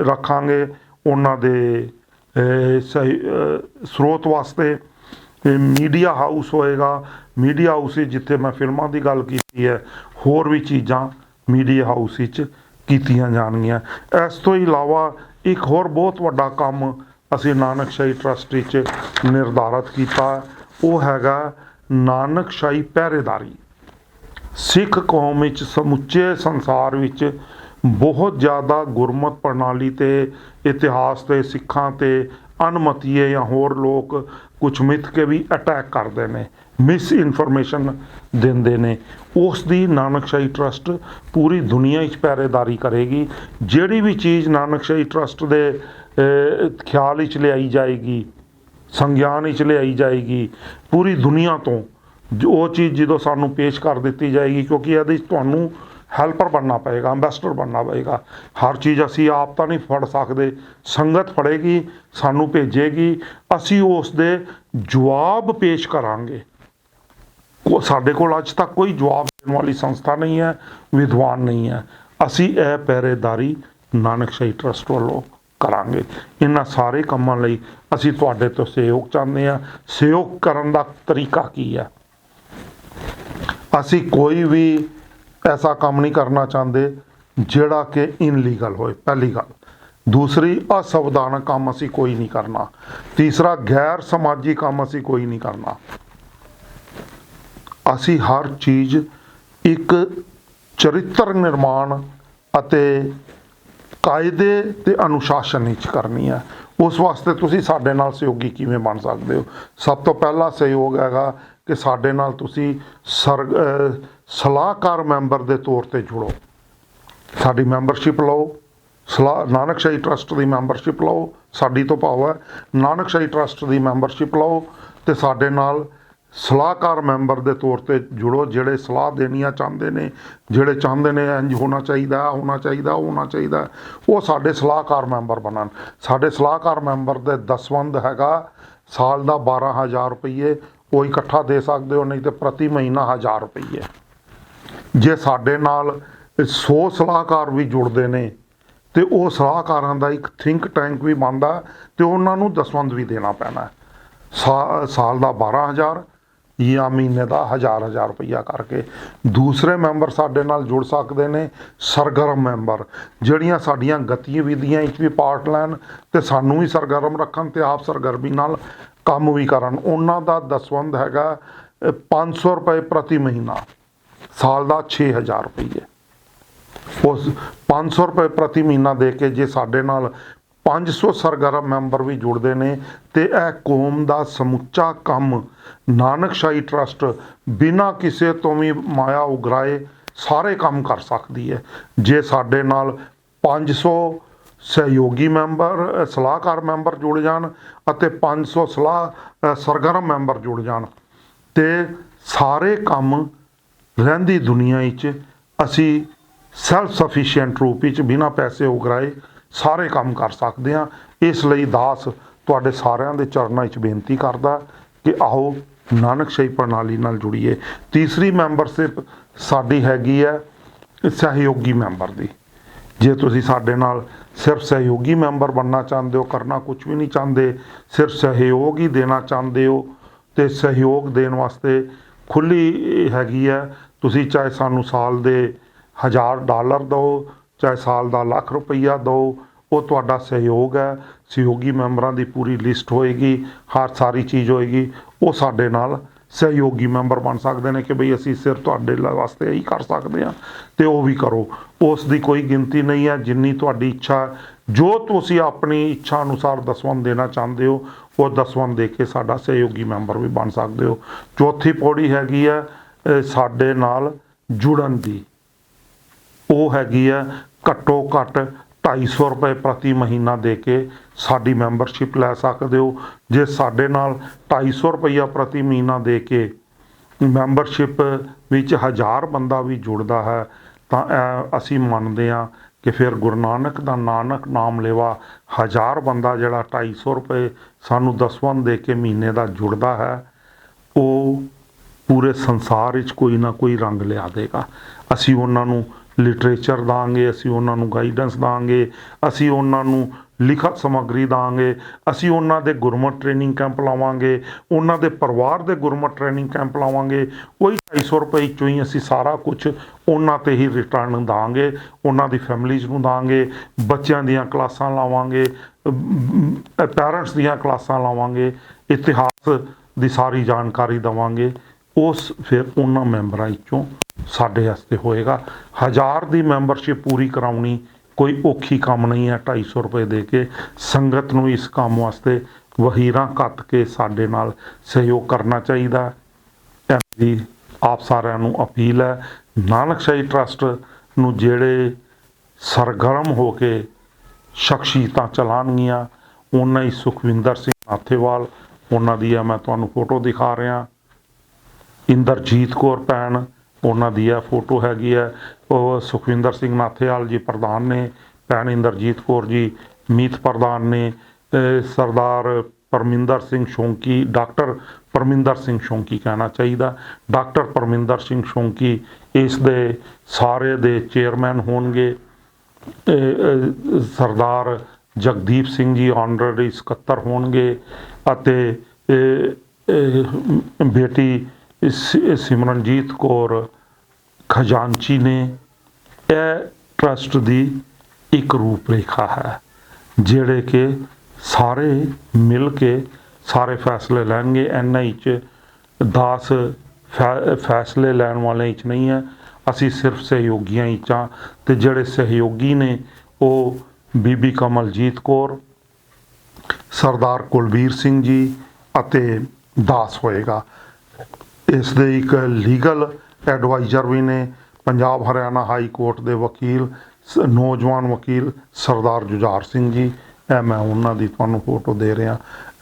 ਰੱਖਾਂਗੇ ਉਹਨਾਂ ਦੇ ਸਹੀ ਸਰੋਤ ਵਾਸਤੇ। ਮੀਡੀਆ ਹਾਊਸ ਹੋਏਗਾ। ਮੀਡੀਆ ਹਾਊਸ ਵਿੱਚ ਜਿੱਥੇ ਮੈਂ ਫਿਲਮਾਂ ਦੀ ਗੱਲ ਕੀਤੀ ਹੈ, ਹੋਰ ਵੀ ਚੀਜ਼ਾਂ ਮੀਡੀਆ ਹਾਊਸ ਵਿੱਚ ਕੀਤੀਆਂ ਜਾਣਗੀਆਂ। ਇਸ ਤੋਂ ਇਲਾਵਾ ਇੱਕ ਹੋਰ ਬਹੁਤ ਵੱਡਾ ਕੰਮ ਅਸੀਂ ਨਾਨਕਸ਼ਾਹੀ ਟਰਸਟ ਵਿੱਚ ਨਿਰਧਾਰਤ ਕੀਤਾ, ਉਹ ਹੈਗਾ ਨਾਨਕਸ਼ਾਹੀ ਪਹਿਰੇਦਾਰੀ। ਸਿੱਖ ਕੌਮ ਵਿੱਚ ਸਮੁੱਚੇ ਸੰਸਾਰ ਵਿੱਚ ਬਹੁਤ ਜ਼ਿਆਦਾ ਗੁਰਮਤ ਪ੍ਰਣਾਲੀ ਤੇ ਇਤਿਹਾਸ ਤੇ ਸਿੱਖਾਂ ਤੇ ਅਣਮਤੀਏ ਜਾਂ ਹੋਰ ਲੋਕ ਕੁਛ ਮਿੱਥ ਕੇ ਵੀ ਅਟੈਕ ਕਰਦੇ ਨੇ, ਮਿਸ ਇਨਫੋਰਮੇਸ਼ਨ ਦਿੰਦੇ ਨੇ। ਉਸ ਦੀ ਨਾਨਕਸ਼ਾਹੀ ਟਰਸਟ ਪੂਰੀ ਦੁਨੀਆ ਵਿੱਚ ਪਹਿਰੇਦਾਰੀ ਕਰੇਗੀ। ਜਿਹੜੀ ਵੀ ਚੀਜ਼ ਨਾਨਕਸ਼ਾਹੀ ਟਰਸਟ ਦੇ ਖਿਆਲ ਵਿੱਚ ਲਿਆਈ ਜਾਏਗੀ, ਸੰਗਿਆਨ ਵਿੱਚ ਲਿਆਈ ਜਾਏਗੀ ਪੂਰੀ ਦੁਨੀਆ ਤੋਂ, ਉਹ ਚੀਜ਼ ਜਦੋਂ ਸਾਨੂੰ ਪੇਸ਼ ਕਰ ਦਿੱਤੀ ਜਾਏਗੀ, ਕਿਉਂਕਿ ਇਹਦੇ 'ਚ ਤੁਹਾਨੂੰ ਹੈਲਪਰ ਬਣਨਾ ਪਏਗਾ, ਅੰਬੈਸਡਰ ਬਣਨਾ ਪਏਗਾ। ਹਰ ਚੀਜ਼ ਅਸੀਂ ਆਪ ਤਾਂ ਨਹੀਂ ਫੜ ਸਕਦੇ, ਸੰਗਤ ਫੜੇਗੀ, ਸਾਨੂੰ ਭੇਜੇਗੀ, ਅਸੀਂ ਉਸ ਦੇ ਜਵਾਬ ਪੇਸ਼ ਕਰਾਂਗੇ। ਸਾਡੇ ਕੋਲ ਅੱਜ ਤੱਕ ਕੋਈ ਜਵਾਬ ਦੇਣ ਵਾਲੀ ਸੰਸਥਾ ਨਹੀਂ ਹੈ, ਵਿਦਵਾਨ ਨਹੀਂ ਹੈ। ਅਸੀਂ ਇਹ ਪਹਿਰੇਦਾਰੀ ਨਾਨਕਸ਼ਾਹੀ ਟਰਸਟ ਵੱਲੋਂ ਕਰਾਂਗੇ। ਇਹਨਾਂ ਸਾਰੇ ਕੰਮਾਂ ਲਈ ਅਸੀਂ ਤੁਹਾਡੇ ਤੋਂ ਸਹਿਯੋਗ ਚਾਹੁੰਦੇ ਹਾਂ। ਸਹਿਯੋਗ ਕਰਨ ਦਾ ਤਰੀਕਾ ਕੀ ਹੈ? ਅਸੀਂ ਕੋਈ ਵੀ ਐਸਾ ਕੰਮ ਨਹੀਂ ਕਰਨਾ ਚਾਹੁੰਦੇ ਜਿਹੜਾ ਕਿ ਇਨਲੀਗਲ ਹੋਏ, ਪਹਿਲੀ ਗੱਲ। ਦੂਸਰੀ, ਅਸੰਵਿਧਾਨਕ ਕੰਮ ਅਸੀਂ ਕੋਈ ਨਹੀਂ ਕਰਨਾ। ਤੀਸਰਾ, ਗੈਰ ਸਮਾਜੀ ਕੰਮ ਅਸੀਂ ਕੋਈ ਨਹੀਂ ਕਰਨਾ। ਅਸੀਂ ਹਰ ਚੀਜ਼ ਇੱਕ ਚਰਿੱਤਰ ਨਿਰਮਾਣ ਅਤੇ ਕਾਇਦੇ ਤੇ ਅਨੁਸ਼ਾਸਨ ਵਿੱਚ ਕਰਨੀ ਹੈ। ਉਸ ਵਾਸਤੇ ਤੁਸੀਂ ਸਾਡੇ ਨਾਲ ਸਹਿਯੋਗੀ ਕਿਵੇਂ ਬਣ ਸਕਦੇ ਹੋ? ਸਭ ਤੋਂ ਪਹਿਲਾ ਸਹਿਯੋਗ ਹੈਗਾ ਕਿ ਸਾਡੇ ਨਾਲ ਤੁਸੀਂ ਸਲਾਹਕਾਰ ਮੈਂਬਰ ਦੇ ਤੌਰ ਤੇ ਜੁੜੋ। ਸਾਡੀ ਮੈਂਬਰਸ਼ਿਪ ਲਓ, ਨਾਨਕਸ਼ਾਹੀ ਟਰਸਟ ਦੀ ਮੈਂਬਰਸ਼ਿਪ ਲਓ। ਸਾਡੀ ਤੋਂ ਭਾਵ ਹੈ ਨਾਨਕਸ਼ਾਹੀ ਟਰਸਟ ਦੀ ਮੈਂਬਰਸ਼ਿਪ ਲਓ ਤੇ ਸਾਡੇ ਨਾਲ ਸਲਾਹਕਾਰ ਮੈਂਬਰ ਦੇ ਤੌਰ ਤੇ ਜੁੜੋ। ਜਿਹੜੇ ਸਲਾਹ ਦੇਣੀਆਂ ਚਾਹੁੰਦੇ ਨੇ, ਜਿਹੜੇ ਚਾਹੁੰਦੇ ਨੇ ਇੰਝ ਹੋਣਾ ਚਾਹੀਦਾ, ਹੋਣਾ ਚਾਹੀਦਾ, ਹੋਣਾ ਚਾਹੀਦਾ, ਉਹ ਸਾਡੇ ਸਲਾਹਕਾਰ ਮੈਂਬਰ ਬਣਨ। ਸਾਡੇ ਸਲਾਹਕਾਰ ਮੈਂਬਰ ਦੇ ਦਸਵੰਧ ਹੈਗਾ ਸਾਲ ਦਾ 12,000 ਰੁਪਈਏ। ਉਹ ਇਕੱਠਾ ਦੇ ਸਕਦੇ ਹੋ, ਨਹੀਂ ਤੇ ਪ੍ਰਤੀ ਮਹੀਨਾ 1000 ਰੁਪਈਏ। ਜੇ ਸਾਡੇ ਨਾਲ 100 ਸਲਾਹਕਾਰ ਵੀ ਜੁੜਦੇ ਨੇ ਤੇ ਉਹ ਸਲਾਹਕਾਰਾਂ ਦਾ ਇੱਕ ਥਿੰਕ ਟੈਂਕ ਵੀ ਬਣਦਾ ਤੇ ਉਹਨਾਂ ਨੂੰ ਦਸਵੰਧ ਵੀ ਦੇਣਾ ਪੈਣਾ। ਸਾਲ ਦਾ 12,000 ਜਾਂ ਮਹੀਨੇ ਦਾ 1000 ਰੁਪਈਆ ਕਰਕੇ। ਦੂਸਰੇ ਮੈਂਬਰ ਸਾਡੇ ਨਾਲ ਜੁੜ ਸਕਦੇ ਨੇ ਸਰਗਰਮ ਮੈਂਬਰ, ਜਿਹੜੀਆਂ ਸਾਡੀਆਂ ਗਤੀਵਿਧੀਆਂ ਵਿੱਚ ਵੀ ਪਾਰਟ ਲੈਣ ਤੇ ਸਾਨੂੰ ਵੀ ਸਰਗਰਮ ਰੱਖਣ ਤੇ ਆਪ ਸਰਗਰਮੀ ਨਾਲ ਕੰਮ ਵੀ ਕਰਨ। ਉਹਨਾਂ ਦਾ ਦਸਵੰਧ ਹੈਗਾ 500 ਰੁਪਏ ਪ੍ਰਤੀ ਮਹੀਨਾ, ਸਾਲ ਦਾ 6000 ਰੁਪਈਏ। ਉਸ 500 ਰੁਪਏ ਪ੍ਰਤੀ ਮਹੀਨਾ ਦੇ ਕੇ ਜੇ ਸਾਡੇ ਨਾਲ 500 ਸਰਗਰਮ ਮੈਂਬਰ ਵੀ ਜੁੜਦੇ ਨੇ ਤੇ ਇਹ ਕੌਮ ਦਾ ਸਮੁੱਚਾ ਕੰਮ ਨਾਨਕਸ਼ਾਹੀ ਟਰਸਟ ਬਿਨਾਂ ਕਿਸੇ ਤੋਂ ਵੀ ਮਾਇਆ ਉਗਰਾਏ ਸਾਰੇ ਕੰਮ ਕਰ ਸਕਦੀ ਹੈ। ਜੇ ਸਾਡੇ ਨਾਲ 500 ਸਹਿਯੋਗੀ ਮੈਂਬਰ ਸਲਾਹਕਾਰ ਮੈਂਬਰ ਜੁੜ ਜਾਣ ਅਤੇ 500 ਸਰਗਰਮ ਮੈਂਬਰ ਜੁੜ ਜਾਣ ਤੇ ਸਾਰੇ ਕੰਮ ਰਹਿੰਦੀ ਦੁਨੀਆ ਵਿੱਚ ਅਸੀਂ ਸੈਲਫ ਸਫੀਸ਼ੀਐਂਟ ਰੂਪ ਵਿੱਚ ਬਿਨਾਂ ਪੈਸੇ ਉਗਰਾਏ ਸਾਰੇ ਕੰਮ ਕਰ ਸਕਦੇ ਹਾਂ। ਇਸ ਲਈ ਦਾਸ ਤੁਹਾਡੇ ਸਾਰਿਆਂ ਦੇ ਚਰਨਾਂ ਵਿੱਚ ਬੇਨਤੀ ਕਰਦਾ ਕਿ ਆਓ ਨਾਨਕਸ਼ਾਹੀ ਪ੍ਰਣਾਲੀ ਨਾਲ ਜੁੜੀਏ। ਤੀਸਰੀ ਮੈਂਬਰਸ਼ਿਪ ਸਾਡੀ ਹੈਗੀ ਹੈ ਸਹਿਯੋਗੀ ਮੈਂਬਰ ਦੀ। ਜੇ ਤੁਸੀਂ ਸਾਡੇ ਨਾਲ ਸਿਰਫ ਸਹਿਯੋਗੀ ਮੈਂਬਰ ਬਣਨਾ ਚਾਹੁੰਦੇ ਹੋ, ਕਰਨਾ ਕੁਛ ਵੀ ਨਹੀਂ ਚਾਹੁੰਦੇ, ਸਿਰਫ ਸਹਿਯੋਗ ਹੀ ਦੇਣਾ ਚਾਹੁੰਦੇ ਹੋ ਤੇ ਸਹਿਯੋਗ ਦੇਣ ਵਾਸਤੇ ਖੁੱਲ੍ਹੀ ਹੈਗੀ ਹੈ। ਤੁਸੀਂ ਚਾਹੇ ਸਾਨੂੰ ਸਾਲ ਦੇ $1000 ਦਿਓ, ਚਾਹੇ ਸਾਲ ਦਾ ਲੱਖ ਰੁਪਈਆ ਦਿਓ, ਉਹ ਤੁਹਾਡਾ ਸਹਿਯੋਗ ਹੈ। ਸਹਿਯੋਗੀ ਮੈਂਬਰਾਂ ਦੀ ਪੂਰੀ ਲਿਸਟ ਹੋਏਗੀ, ਹਰ ਸਾਰੀ ਚੀਜ਼ ਹੋਏਗੀ। ਉਹ ਸਾਡੇ ਨਾਲ ਸਹਿਯੋਗੀ ਮੈਂਬਰ ਬਣ ਸਕਦੇ ਨੇ ਕਿ ਬਈ ਅਸੀਂ ਸਿਰਫ ਤੁਹਾਡੇ ਵਾਸਤੇ ਇਹੀ ਕਰ ਸਕਦੇ ਹਾਂ ਤੇ ਉਹ ਵੀ ਕਰੋ। ਉਸ ਦੀ ਕੋਈ ਗਿਣਤੀ ਨਹੀਂ ਹੈ, ਜਿੰਨੀ ਤੁਹਾਡੀ ਇੱਛਾ, ਜੋ ਤੁਸੀਂ ਆਪਣੀ ਇੱਛਾ ਅਨੁਸਾਰ ਦਸਵੰਧ ਦੇਣਾ ਚਾਹੁੰਦੇ ਹੋ ਉਹ ਦਸਵੰਧ ਦੇ ਕੇ ਸਾਡਾ ਸਹਿਯੋਗੀ ਮੈਂਬਰ ਵੀ ਬਣ ਸਕਦੇ ਹੋ। ਚੌਥੀ ਪੌੜੀ ਹੈਗੀ ਹੈ ਸਾਡੇ ਨਾਲ ਜੁੜਨ ਦੀ। ਉਹ ਹੈਗੀ ਹੈ ਘੱਟੋ ਘੱਟ 250 ਰੁਪਏ ਪ੍ਰਤੀ ਮਹੀਨਾ ਦੇ ਕੇ ਸਾਡੀ ਮੈਂਬਰਸ਼ਿਪ ਲੈ ਸਕਦੇ ਹੋ। ਜੇ ਸਾਡੇ ਨਾਲ 250 ਰੁਪਈਆ ਪ੍ਰਤੀ ਮਹੀਨਾ ਦੇ ਕੇ ਮੈਂਬਰਸ਼ਿਪ ਵਿੱਚ 1000 ਬੰਦਾ ਵੀ ਜੁੜਦਾ ਹੈ ਤਾਂ ਅਸੀਂ ਮੰਨਦੇ ਹਾਂ ਕਿ ਫਿਰ ਗੁਰੂ ਨਾਨਕ ਦਾ ਨਾਨਕ ਨਾਮ ਲੇਵਾ 1000 ਬੰਦਾ ਜਿਹੜਾ 250 ਰੁਪਏ ਸਾਨੂੰ ਦਸਵੰਧ ਦੇ ਕੇ ਮਹੀਨੇ ਦਾ ਜੁੜਦਾ ਹੈ, ਉਹ ਪੂਰੇ ਸੰਸਾਰ ਵਿੱਚ ਕੋਈ ਨਾ ਕੋਈ ਰੰਗ ਲਿਆ ਦੇਗਾ। ਅਸੀਂ ਉਹਨਾਂ ਨੂੰ ਲਿਟਰੇਚਰ ਦਾਂਗੇ, ਅਸੀਂ ਉਹਨਾਂ ਨੂੰ ਗਾਈਡੈਂਸ ਦਾਂਗੇ, ਅਸੀਂ ਉਹਨਾਂ ਨੂੰ ਲਿਖਤ ਸਮੱਗਰੀ ਦਾਂਗੇ, ਅਸੀਂ ਉਹਨਾਂ ਦੇ ਗੁਰਮਤਿ ਟ੍ਰੇਨਿੰਗ ਕੈਂਪ ਲਾਵਾਂਗੇ, ਉਹਨਾਂ ਦੇ ਪਰਿਵਾਰ ਦੇ ਗੁਰਮਤਿ ਟ੍ਰੇਨਿੰਗ ਕੈਂਪ ਲਾਵਾਂਗੇ। ਉਹੀ 250 ਰੁਪਏ ਵਿੱਚੋਂ ਹੀ ਅਸੀਂ ਸਾਰਾ ਕੁਛ ਉਹਨਾਂ 'ਤੇ ਹੀ ਰਿਟਰਨ ਦਾਂਗੇ, ਉਹਨਾਂ ਦੀ ਫੈਮਿਲੀਜ਼ ਨੂੰ ਦਾਂਗੇ, ਬੱਚਿਆਂ ਦੀਆਂ ਕਲਾਸਾਂ ਲਾਵਾਂਗੇ, ਪੈਰੈਂਟਸ ਦੀਆਂ ਕਲਾਸਾਂ ਲਾਵਾਂਗੇ, ਇਤਿਹਾਸ ਦੀ ਸਾਰੀ ਜਾਣਕਾਰੀ ਦੇਵਾਂਗੇ। ਉਸ ਫਿਰ ਉਹਨਾਂ ਮੈਂਬਰਾਂ ਵਿੱਚੋਂ ਸਾਡੇ ਵਾਸਤੇ ਹੋਏਗਾ। 1000 ਦੀ ਮੈਂਬਰਸ਼ਿਪ ਪੂਰੀ ਕਰਾਉਣੀ ਕੋਈ ਔਖੀ ਕੰਮ ਨਹੀਂ ਹੈ। 250 ਰੁਪਏ ਦੇ ਕੇ ਸੰਗਤ ਨੂੰ ਇਸ ਕੰਮ ਵਾਸਤੇ ਵਹੀਰਾਂ ਕੱਤ ਕੇ ਸਾਡੇ ਨਾਲ ਸਹਿਯੋਗ ਕਰਨਾ ਚਾਹੀਦਾ। ਦੀ ਆਪ ਸਾਰਿਆਂ ਨੂੰ ਅਪੀਲ ਹੈ, ਨਾਨਕਸ਼ਾਹੀ ਟਰਸਟ ਨੂੰ ਜਿਹੜੇ ਸਰਗਰਮ ਹੋ ਕੇ ਸ਼ਖਸੀਅਤਾਂ ਚਲਾਉਣਗੀਆਂ ਉਹਨਾਂ ਹੀ ਸੁਖਵਿੰਦਰ ਸਿੰਘ ਨਾਥੇਵਾਲ, ਉਹਨਾਂ ਦੀ ਆ ਮੈਂ ਤੁਹਾਨੂੰ ਫੋਟੋ ਦਿਖਾ ਰਿਹਾ, ਇੰਦਰਜੀਤ ਕੌਰ ਭੈਣ ਉਹਨਾਂ ਦੀ ਆ ਫੋਟੋ ਹੈਗੀ ਹੈ। ਉਹ ਸੁਖਵਿੰਦਰ ਸਿੰਘ ਨਾਥੇਵਾਲ ਜੀ ਪ੍ਰਧਾਨ ਨੇ, ਭੈਣ ਇੰਦਰਜੀਤ ਕੌਰ ਜੀ ਮੀਤ ਪ੍ਰਧਾਨ ਨੇ, ਸਰਦਾਰ ਪਰਮਿੰਦਰ ਸਿੰਘ ਸ਼ੌਂਕੀ, ਡਾਕਟਰ ਪਰਮਿੰਦਰ ਸਿੰਘ ਸ਼ੌਂਕੀ ਕਹਿਣਾ ਚਾਹੀਦਾ, ਡਾਕਟਰ ਪਰਮਿੰਦਰ ਸਿੰਘ ਸ਼ੌਂਕੀ ਇਸ ਦੇ ਸਾਰੇ ਦੇ ਚੇਅਰਮੈਨ ਹੋਣਗੇ। ਸਰਦਾਰ ਜਗਦੀਪ ਸਿੰਘ ਜੀ ਆਨਰਰੀ ਸਕੱਤਰ ਹੋਣਗੇ ਅਤੇ ਬੇਟੀ ਸਿਮਰਨਜੀਤ ਕੌਰ ਖਜ਼ਾਨਚੀ ਨੇ। ਇਹ ਟਰਸਟ ਦੀ ਇੱਕ ਰੂਪਰੇਖਾ ਹੈ ਜਿਹੜੇ ਕਿ ਸਾਰੇ ਮਿਲ ਕੇ ਸਾਰੇ ਫੈਸਲੇ ਲੈਣਗੇ। ਇਹਨਾਂ ਵਿੱਚ ਦਾਸ ਫੈਸਲੇ ਲੈਣ ਵਾਲਿਆਂ ਵਿੱਚ ਨਹੀਂ ਹੈ। ਅਸੀਂ ਸਿਰਫ ਸਹਿਯੋਗੀਆਂ ਹੀ ਚਾਂ ਤੇ ਜਿਹੜੇ ਸਹਿਯੋਗੀ ਨੇ ਉਹ ਬੀਬੀ ਕਮਲਜੀਤ ਕੌਰ, ਸਰਦਾਰ ਕੁਲਬੀਰ ਸਿੰਘ ਜੀ ਅਤੇ ਦਾਸ ਹੋਏਗਾ। ਇਸ ਦੇ ਇੱਕ ਲੀਗਲ ਐਡਵਾਈਜ਼ਰ ਵੀ ਨੇ ਪੰਜਾਬ ਹਰਿਆਣਾ ਹਾਈ ਕੋਰਟ ਦੇ ਵਕੀਲ ਨੌਜਵਾਨ ਵਕੀਲ ਸਰਦਾਰ ਜੁਝਾਰ ਸਿੰਘ ਜੀ। ਇਹ ਮੈਂ ਉਹਨਾਂ ਦੀ ਤੁਹਾਨੂੰ ਫੋਟੋ ਦੇ ਰਿਹਾ।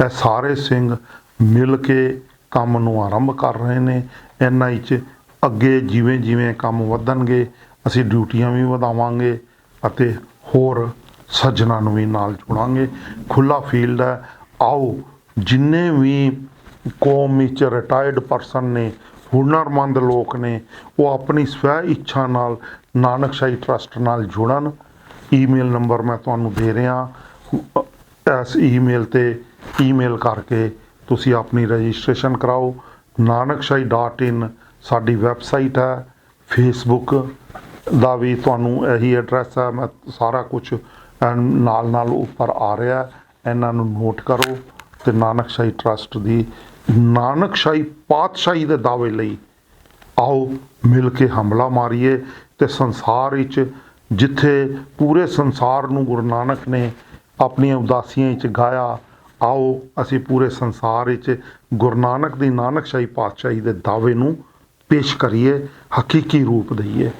ਇਹ ਸਾਰੇ ਸਿੰਘ ਮਿਲ ਕੇ ਕੰਮ ਨੂੰ ਆਰੰਭ ਕਰ ਰਹੇ ਨੇ। ਇਹਨਾਂ 'ਚ ਅੱਗੇ ਜਿਵੇਂ ਜਿਵੇਂ ਕੰਮ ਵਧਣਗੇ ਅਸੀਂ ਡਿਊਟੀਆਂ ਵੀ ਵਧਾਵਾਂਗੇ ਅਤੇ ਹੋਰ ਸੱਜਣਾਂ ਨੂੰ ਵੀ ਨਾਲ ਜੋੜਾਂਗੇ। ਖੁੱਲ੍ਹਾ ਫੀਲਡ ਹੈ। ਆਓ ਜਿੰਨੇ ਵੀ ਕੌਮ ਵਿੱਚ ਰਿਟਾਇਰਡ ਪਰਸਨ ਨੇ, ਹੁਨਰਮੰਦ ਲੋਕ ਨੇ, ਉਹ ਆਪਣੀ ਸਵੈ ਇੱਛਾ ਨਾਲ ਨਾਨਕਸ਼ਾਹੀ ਟਰੱਸਟ ਨਾਲ ਜੁੜਨ। ਈਮੇਲ ਨੰਬਰ ਮੈਂ ਤੁਹਾਨੂੰ ਦੇ ਰਿਹਾ। ਇਸ ਈਮੇਲ ਤੇ ਈਮੇਲ ਕਰਕੇ ਤੁਸੀਂ ਆਪਣੀ ਰਜਿਸਟ੍ਰੇਸ਼ਨ ਕਰਾਓ। nanakshai.in ਸਾਡੀ ਵੈਬਸਾਈਟ ਹੈ। ਫੇਸਬੁੱਕ ਦਾ ਵੀ ਤੁਹਾਨੂੰ ਇਹੀ ਐਡਰੈਸ ਹੈ। ਮੈਂ ਸਾਰਾ ਕੁਝ ਨਾਲ ਨਾਲ ਉੱਪਰ ਆ ਰਿਹਾ, ਇਹਨਾਂ ਨੂੰ ਨੋਟ ਕਰੋ। ਤੇ ਨਾਨਕਸ਼ਾਹੀ ਟਰੱਸਟ ਦੀ ਨਾਨਕਸ਼ਾਹੀ ਪਾਤਸ਼ਾਹੀ ਦੇ ਦਾਅਵੇ ਲਈ ਆਓ ਮਿਲ ਕੇ ਹਮਲਾ ਮਾਰੀਏ। ਤੇ ਸੰਸਾਰ ਵਿੱਚ ਜਿੱਥੇ ਪੂਰੇ ਸੰਸਾਰ ਨੂੰ ਗੁਰੂ ਨਾਨਕ ਨੇ ਆਪਣੀਆਂ ਉਦਾਸੀਆਂ ਵਿੱਚ ਗਾਇਆ, ਆਓ ਅਸੀਂ ਪੂਰੇ ਸੰਸਾਰ ਵਿੱਚ ਗੁਰੂ ਨਾਨਕ ਦੀ ਨਾਨਕਸ਼ਾਹੀ ਪਾਤਸ਼ਾਹੀ ਦੇ ਦਾਅਵੇ ਨੂੰ ਪੇਸ਼ ਕਰੀਏ, ਹਕੀਕੀ ਰੂਪ ਦਈਏ।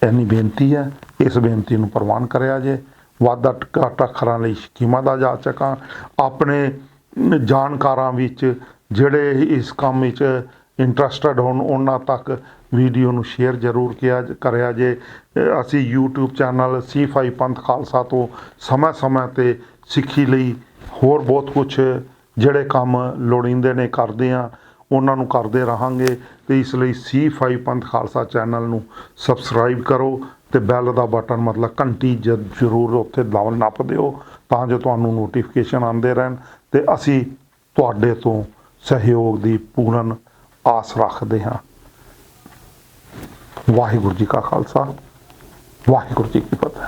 ਇੰਨੀ ਬੇਨਤੀ ਹੈ। ਇਸ ਬੇਨਤੀ ਨੂੰ ਪ੍ਰਵਾਨ ਕਰਿਆ ਜੇ। ਵਾਧਾ ਘਾਟਾ ਅੱਖਰਾਂ ਲਈ ਸਕੀਮਾਂ ਦਾ ਜਾ ਚਕਾਂ। ਆਪਣੇ ਜਾਣਕਾਰਾਂ ਵਿੱਚ ਜਿਹੜੇ ਇਸ ਕੰਮ ਵਿੱਚ ਇੰਟਰਸਟਡ ਹੋਣ ਉਹਨਾਂ ਤੱਕ ਵੀਡੀਓ ਨੂੰ ਸ਼ੇਅਰ ਜ਼ਰੂਰ ਕਰਿਆ ਜੇ। ਅਸੀਂ YouTube ਚੈਨਲ C5 ਪੰਥ ਖਾਲਸਾ ਤੋਂ ਸਮੇਂ ਸਮੇਂ 'ਤੇ ਸਿੱਖੀ ਲਈ ਹੋਰ ਬਹੁਤ ਕੁਛ ਜਿਹੜੇ ਕੰਮ ਲੋੜੀਂਦੇ ਨੇ ਕਰਦੇ ਹਾਂ, ਉਹਨਾਂ ਨੂੰ ਕਰਦੇ ਰਹਾਂਗੇ। ਤੇ ਇਸ ਲਈ C5 ਪੰਥ ਖਾਲਸਾ ਚੈਨਲ ਨੂੰ ਸਬਸਕ੍ਰਾਈਬ ਕਰੋ ਤੇ ਬੈਲ ਦਾ ਬਟਨ ਮਤਲਬ ਘੰਟੀ ਜ਼ਰੂਰ ਉੱਥੇ ਨੱਪ ਦਿਓ ਤਾਂ ਜੋ ਤੁਹਾਨੂੰ ਨੋਟੀਫਿਕੇਸ਼ਨ ਆਉਂਦੇ ਰਹਿਣ। ਤੇ ਅਸੀਂ ਤੁਹਾਡੇ ਤੋਂ ਸਹਿਯੋਗ ਦੀ ਪੂਰਨ ਆਸ ਰੱਖਦੇ ਹਾਂ। ਵਾਹਿਗੁਰੂ ਜੀ ਕਾ ਖਾਲਸਾ, ਵਾਹਿਗੁਰੂ ਜੀ ਕੀ ਫਤਿਹ।